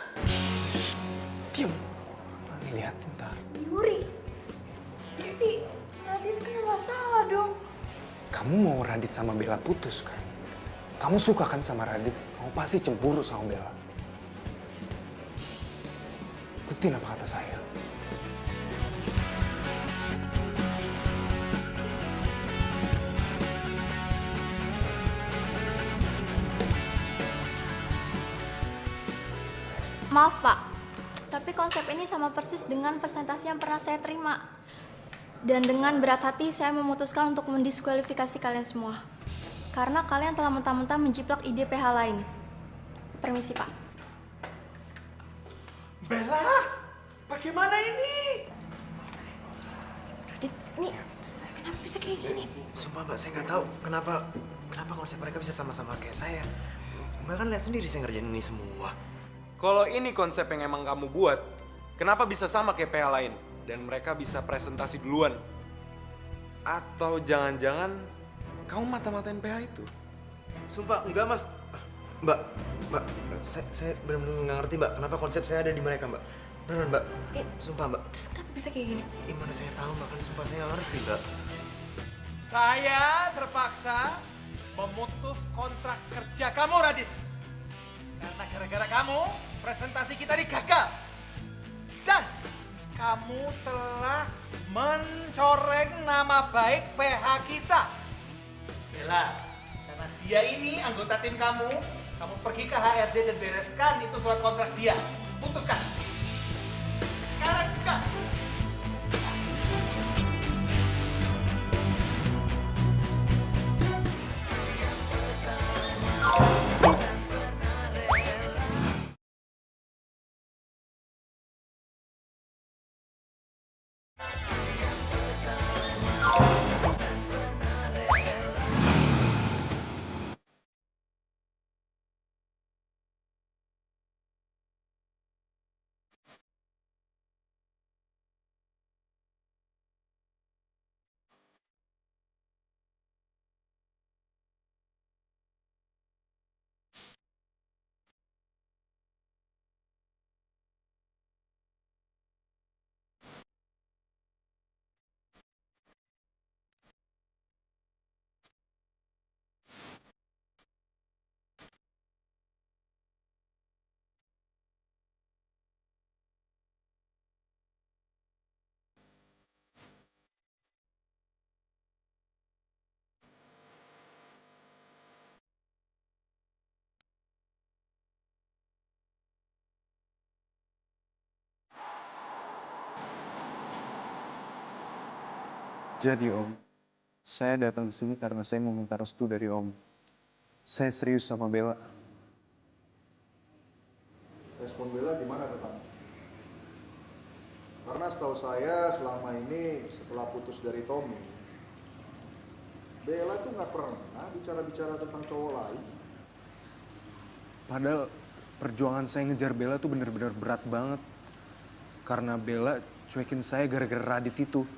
Diam. Nanti liatin ntar. Yuri? Tapi Radit kena masalah dong. Kamu mau Radit sama Bella putus kan? Kamu suka kan sama Radit? Kamu pasti cemburu sama Bella. Ikutin apa kata saya. Maaf Pak, tapi konsep ini sama persis dengan presentasi yang pernah saya terima. Dan dengan berat hati saya memutuskan untuk mendiskualifikasi kalian semua. Karena kalian telah mentah-mentah menjiplak ide PH lain. Permisi Pak. Bella, bagaimana ini? Radit, ini kenapa bisa kayak gini? Sumpah Mbak, saya nggak tahu kenapa konsep mereka bisa sama-sama kayak saya. Mbak kan lihat sendiri saya ngerjain ini semua. Kalau ini konsep yang emang kamu buat, kenapa bisa sama kayak PH lain? Dan mereka bisa presentasi duluan? Atau jangan-jangan kamu mata-matain PH itu? Sumpah, enggak Mas. Mbak, saya benar-benar nggak ngerti Mbak, kenapa konsep saya ada di mereka Mbak. Bener Mbak, sumpah Mbak. Terus kenapa bisa kayak gini? Gimana saya tahu Mbak, kan sumpah saya nggak ngerti Mbak. Saya terpaksa memutus kontrak kerja kamu, Radit. Karena gara-gara kamu, presentasi kita gagal. Dan kamu telah mencoreng nama baik PH kita. Bella, karena dia ini anggota tim kamu pergi ke HRD dan bereskan itu surat kontrak dia. Putuskan. Sekarang juga. Jadi Om, saya datang ke sini karena saya mau minta restu dari Om. Saya serius sama Bella. Respon Bella gimana ke kamu? Karena setahu saya selama ini setelah putus dari Tommy, Bella tuh nggak pernah bicara-bicara tentang cowok lain. Padahal perjuangan saya ngejar Bella tuh bener-bener berat banget. Karena Bella cuekin saya gara-gara Radit itu.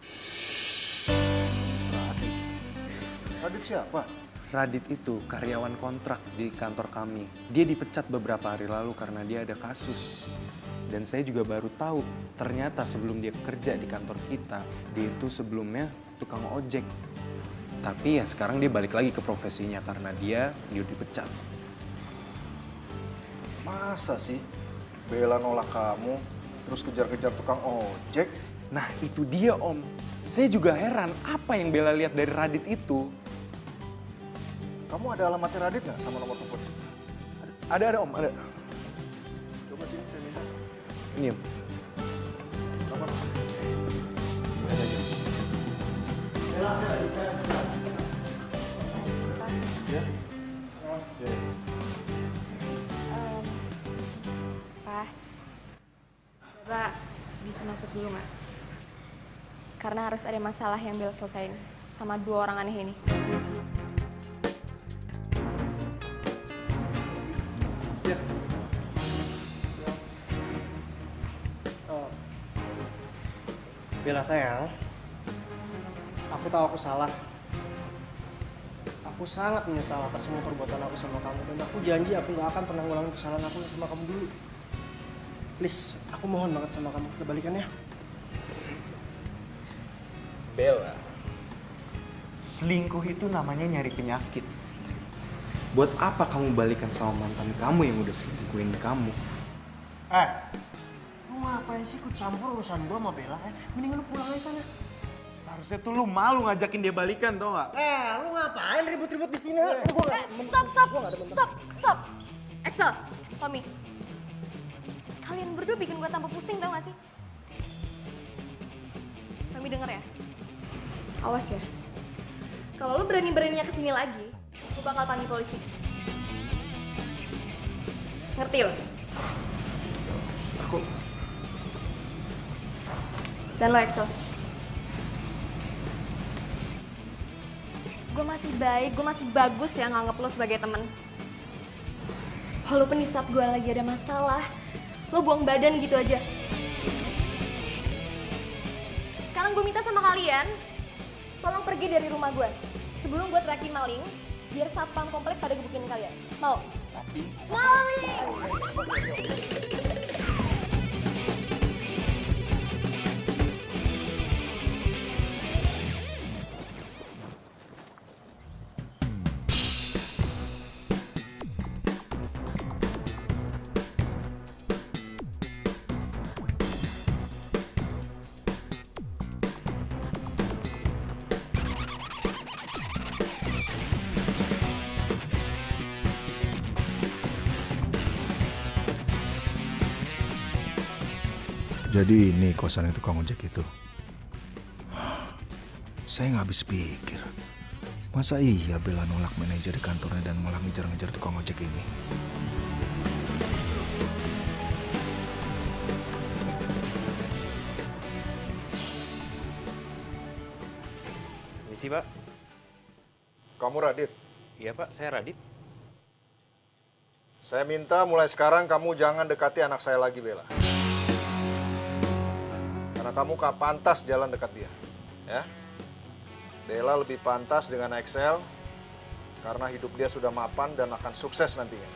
Radit siapa? Radit itu karyawan kontrak di kantor kami. Dia dipecat beberapa hari lalu karena dia ada kasus. Dan saya juga baru tahu, ternyata sebelum dia kerja di kantor kita, dia itu sebelumnya tukang ojek. Tapi ya sekarang dia balik lagi ke profesinya karena dia dipecat. Masa sih Bella nolak kamu, terus kejar-kejar tukang ojek? Nah itu dia Om. Saya juga heran apa yang Bella lihat dari Radit itu. Kamu ada alamatnya Radit nggak sama nomor telepon? Ada Om, ada. Coba sini saya minta. Ini Om. Nomor. Ya. Pak, Bapak bisa masuk dulu nggak? Karena harus ada masalah yang Bella selesain sama dua orang aneh ini. Bella sayang, aku tahu aku salah. Aku sangat menyesal atas semua perbuatan aku sama kamu. Dan aku janji aku gak akan pernah ngulangin kesalahan aku sama kamu dulu. Please, aku mohon banget sama kamu, kita balikan ya. Bella, selingkuh itu namanya nyari penyakit. Buat apa kamu balikan sama mantan kamu yang udah selingkuhin kamu? Lu ngapain sih ikut campur urusan gua sama Bella? Mendingan lu pulang aja sana. Seharusnya tuh lu malu ngajakin dia balikan, tau gak? Lu ngapain ribut-ribut di sini? Stop. Axel, Tommy. Kalian berdua bikin gue tambah pusing tau gak sih? Tommy denger ya. Awas ya. Kalau lu berani-beraninya kesini lagi, gue bakal panggil polisi. Ngerti lo? Aku... Dan lo Axel. Gue masih baik, gue masih bagus ya nganggep lo sebagai temen. Walaupun di saat gue lagi ada masalah, lo buang badan gitu aja. Sekarang gue minta sama kalian, tolong pergi dari rumah gue. Sebelum gue teriakin maling, biar satpam komplek pada gebukin kalian. Mau? Tapi... Maling! Jadi ini kosannya tukang ojek itu. Saya nggak habis pikir. Masa iya Bella nolak manajer di kantornya dan malah ngejar-ngejar tukang ojek ini? Misi, Pak. Kamu Radit? Iya, Pak. Saya Radit. Saya minta mulai sekarang kamu jangan dekati anak saya lagi, Bella. Karena kamu gak pantas jalan dekat dia. Ya? Bella lebih pantas dengan Excel karena hidup dia sudah mapan dan akan sukses nantinya.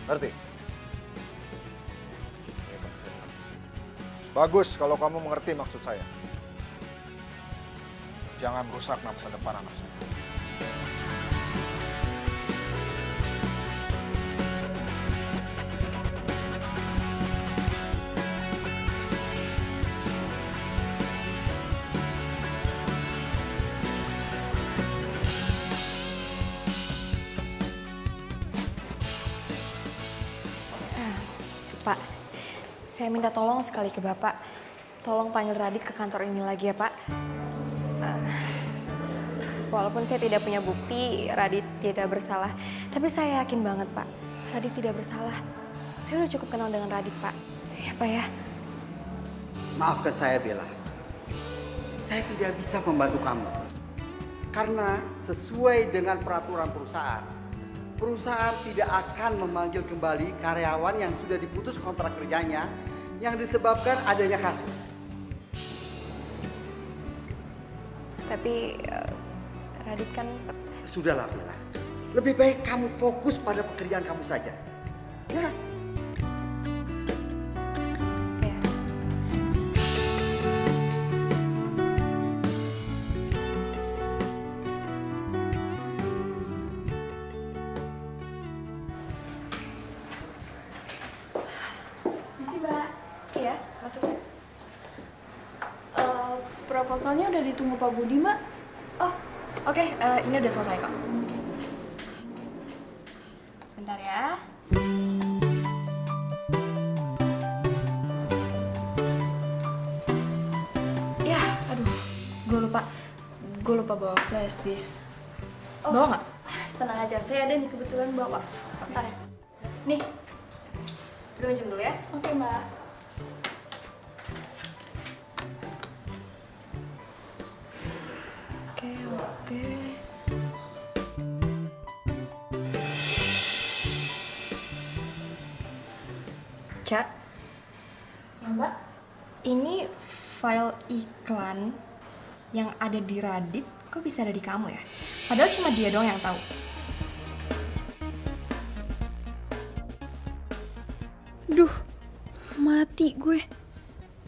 Ngerti? Bagus kalau kamu mengerti maksud saya. Jangan rusak masa depan anak saya. Pak, saya minta tolong sekali ke Bapak. Tolong panggil Radit ke kantor ini lagi ya, Pak. Walaupun saya tidak punya bukti Radit tidak bersalah, tapi saya yakin banget, Pak, Radit tidak bersalah. Saya udah cukup kenal dengan Radit, Pak. Ya, Pak ya. Maafkan saya, Bella. Saya tidak bisa membantu kamu. Karena sesuai dengan peraturan perusahaan, perusahaan tidak akan memanggil kembali karyawan yang sudah diputus kontrak kerjanya yang disebabkan adanya kasus. Tapi Radit kan... Sudahlah Bella, lebih baik kamu fokus pada pekerjaan kamu saja. Ya. Iya, masuk ya. Proposalnya udah ditunggu Pak Budi, Mbak. Oh, oke. Ini udah selesai kok. Sebentar ya. Ya, aduh. Gue lupa bawa flash disk. Bawa nggak? Tenang aja, saya ada nih kebetulan bawa. Bentar ya. Nih. Gue minjem dulu ya. Oke, Mbak. Oke. Cak. Ya, Mbak. Ini file iklan yang ada di Radit, kok bisa ada di kamu ya? Padahal cuma dia doang yang tahu. Duh, mati gue.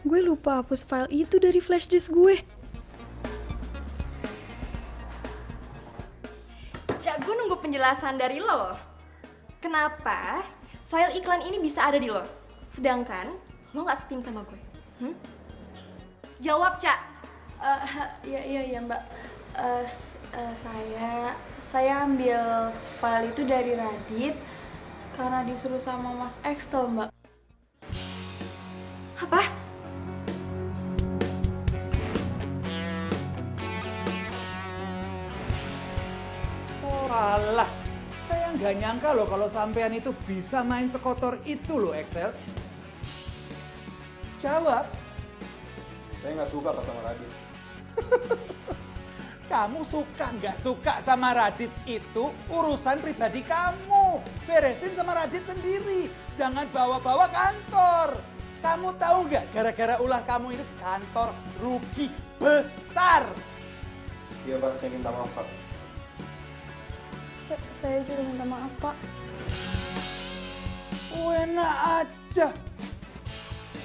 Gue lupa hapus file itu dari flash disk gue. Cak, gue nunggu penjelasan dari lo loh. Kenapa file iklan ini bisa ada di lo? Sedangkan lo gak setim sama gue. Jawab, Cak. Iya Mbak. Saya ambil file itu dari Radit karena disuruh sama Mas Excel, Mbak. Apa? Alah, saya nggak nyangka loh kalau sampean itu bisa main sekotor itu loh Excel. Jawab. Saya nggak suka sama Radit. Kamu suka nggak suka sama Radit itu urusan pribadi kamu. Beresin sama Radit sendiri. Jangan bawa-bawa kantor. Kamu tahu nggak gara-gara ulah kamu ini kantor rugi besar. Iya Pak, saya minta maaf Pak. Saya juga minta maaf, Pak. Enak aja.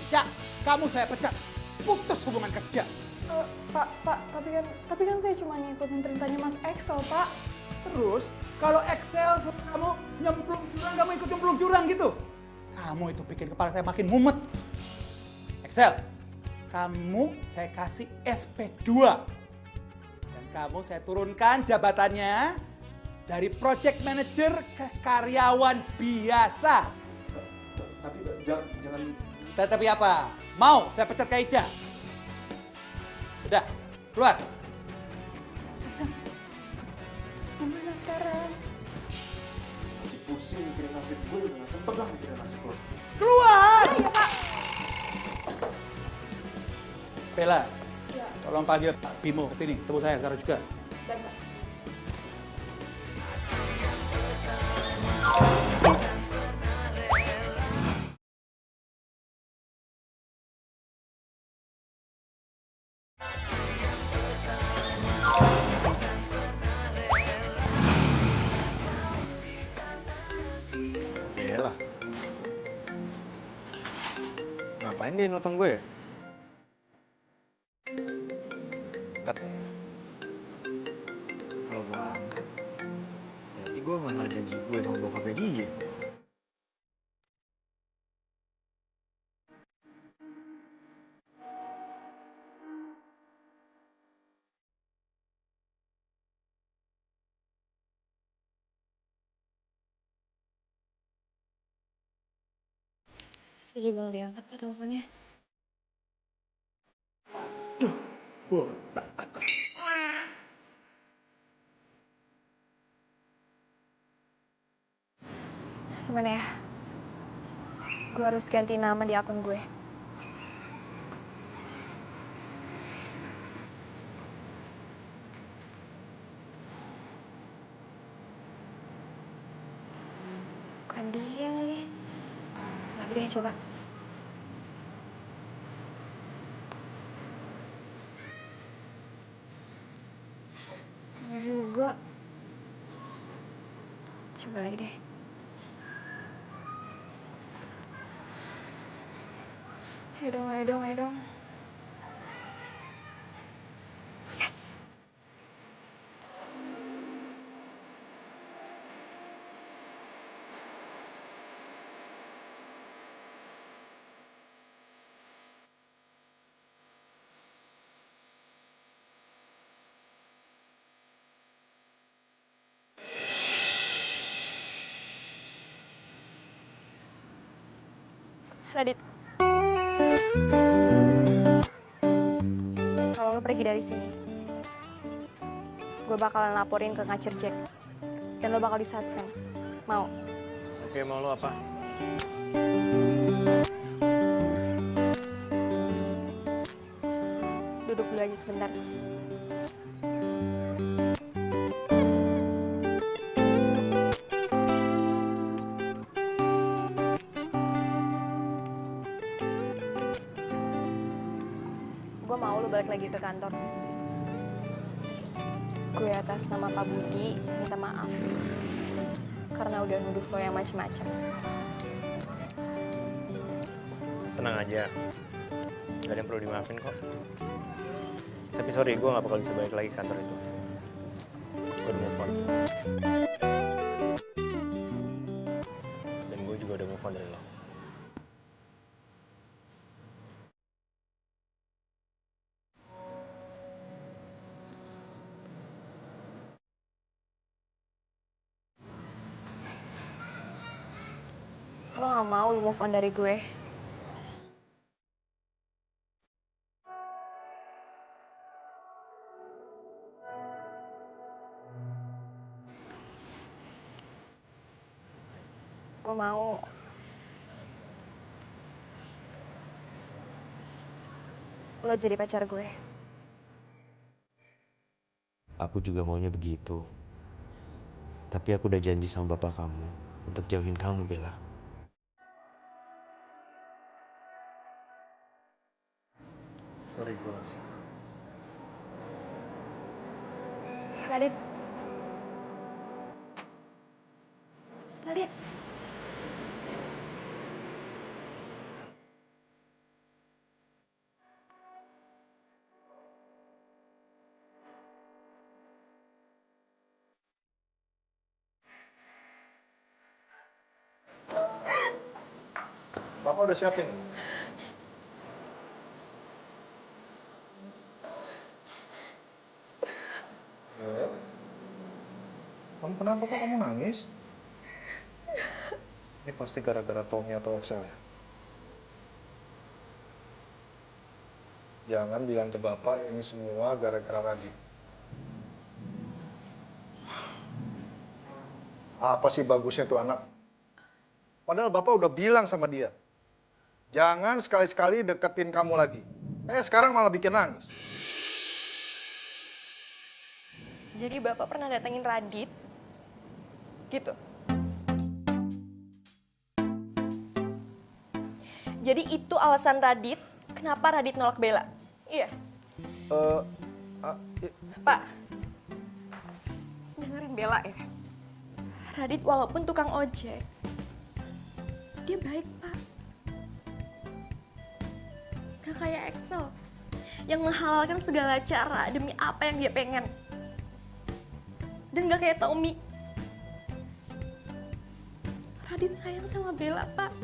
Cak, kamu saya pecat. Putus hubungan kerja. Pak, tapi kan saya cuma ngikutin perintahnya Mas Excel, Pak. Terus, kalau Excel kamu nyemplung jurang, kamu ikut nyemplung jurang gitu? Kamu itu bikin kepala saya makin mumet. Excel, kamu saya kasih SP2. Dan kamu saya turunkan jabatannya Dari project manager ke karyawan biasa. Tapi jangan. Tapi apa? Mau saya pecat Kak Ica? Udah, keluar. Saksam, terus gimana sekarang? Masih pusing mikirin nasib gue, udah gak sempet lah mikirin nasib lo. Keluar! Iya, Pak. Bella, Ya. tolong panggil Pak Bimo ke sini, temu saya sekarang juga. Dan Pak. Bella. Ngapain dia nelfon gue ya? Kalau gue angkat, berarti gue nggak janji gue sama bokapnya dia. Saya juga nggak diangkat Pak teleponnya. Gimana ya? Gue harus ganti nama di akun gue. Bukan dia lagi. Lagi deh, coba. Bener juga. Coba lagi deh. Ayo dong, ayo dong, ayo dong. Yes. Radit. Kalau lo pergi dari sini, gue bakalan laporin ke Ngacir Jack. Dan lo bakal disuspend. Mau? Oke, mau lo apa? Duduk dulu aja sebentar. Gue mau lo balik lagi ke kantor. Gue atas nama Pak Budi minta maaf karena udah nuduh lo yang macem-macem. Tenang aja. Gak ada yang perlu dimaafin kok. Tapi sorry, gue gak bakal bisa balik lagi ke kantor itu. Gue udah move on. Dan gue juga udah move on dari lo. Gue gak mau lo move on dari gue. Gue mau lo jadi pacar gue. Aku juga maunya begitu. Tapi aku udah janji sama bapak kamu untuk jauhin kamu, Bella. Sorry, gue gak bisa. Radit. Radit. Papa udah siapin. Kamu kenapa kok kamu nangis? Ini pasti gara-gara Tommy atau Excel ya? Jangan bilang ke Bapak ini semua gara-gara Radit. Apa sih bagusnya tuh anak? Padahal Bapak udah bilang sama dia. Jangan sekali-sekali deketin kamu lagi. Sekarang malah bikin nangis. Jadi Bapak pernah datengin Radit? Gitu. Jadi itu alasan Radit kenapa Radit nolak Bella? Iya. Pak, dengerin Bella ya. Radit walaupun tukang ojek, dia baik, Pak. Gak kayak Excel yang menghalalkan segala cara demi apa yang dia pengen. Dan gak kayak Tommy. Radit sayang sama Bella, Pak.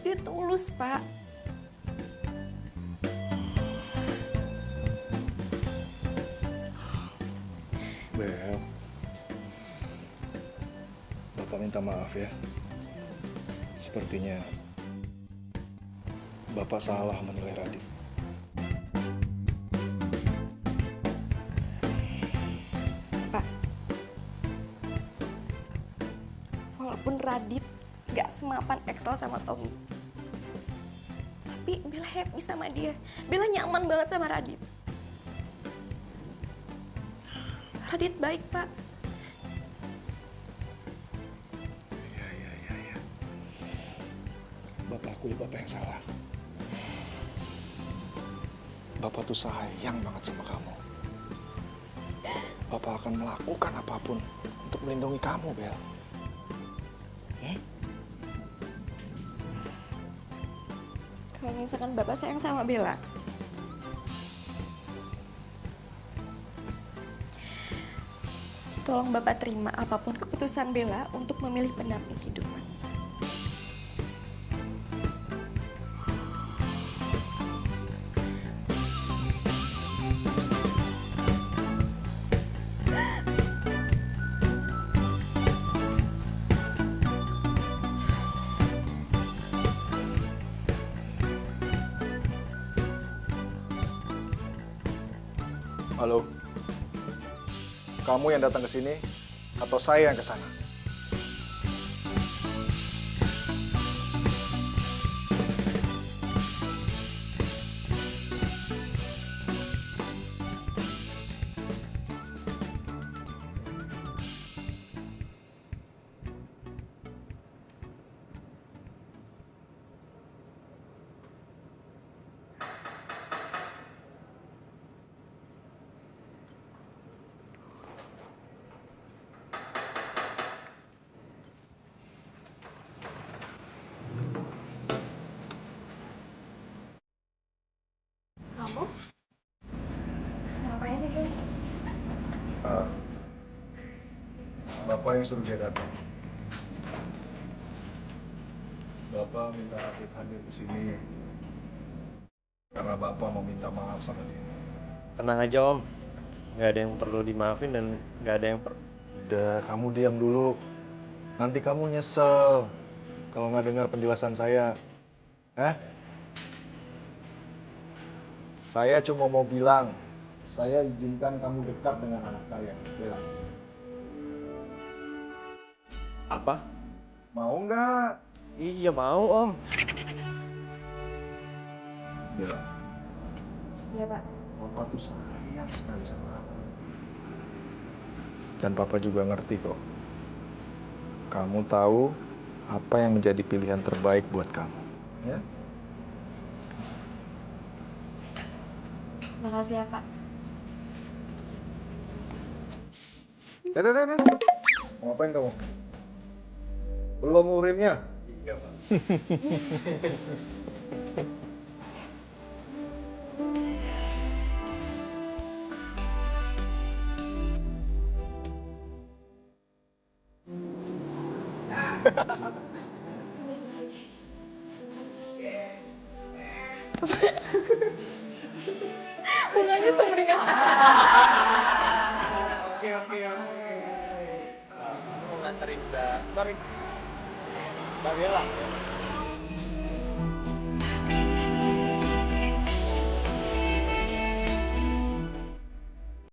Dia tulus, Pak. Bel, Bapak minta maaf ya. Sepertinya Bapak salah menilai Radit. Pak, walaupun Radit gak semapan Excel sama Tommy, tapi Bella happy sama dia. Bella nyaman banget sama Radit. Radit baik, Pak. Iya. Bapak akui Bapak yang salah. Bapak tuh sayang banget sama kamu. Bapak akan melakukan apapun untuk melindungi kamu, Bel. Ya? Kalau misalkan Bapak sayang sama Bella, tolong Bapak terima apapun keputusan Bella untuk memilih pendamping kehidupan. Halo. Kamu yang datang ke sini atau saya yang ke sana? Kamu? Ngapain di sini? Bapak yang suruh dia datang. Bapak minta Radit hadir di sini karena Bapak mau minta maaf sama dia. Tenang aja Om, nggak ada yang perlu dimaafin dan nggak ada yang Udah, kamu diam dulu. Nanti kamu nyesel kalau nggak dengar penjelasan saya. Saya cuma mau bilang, saya izinkan kamu dekat dengan anak saya, Bella. Apa? Mau nggak? Iya mau Om. Bella, Iya, Pak. Papa tuh sayang sekali sama kamu. Dan Papa juga ngerti kok. Kamu tahu apa yang menjadi pilihan terbaik buat kamu. Ya? Makasih ya, Pak. Mau ngapain kamu? Belum urinnya? Iya, Pak. Mukanya semeringan. nganterin Mbak, sorry, Mbak Bella.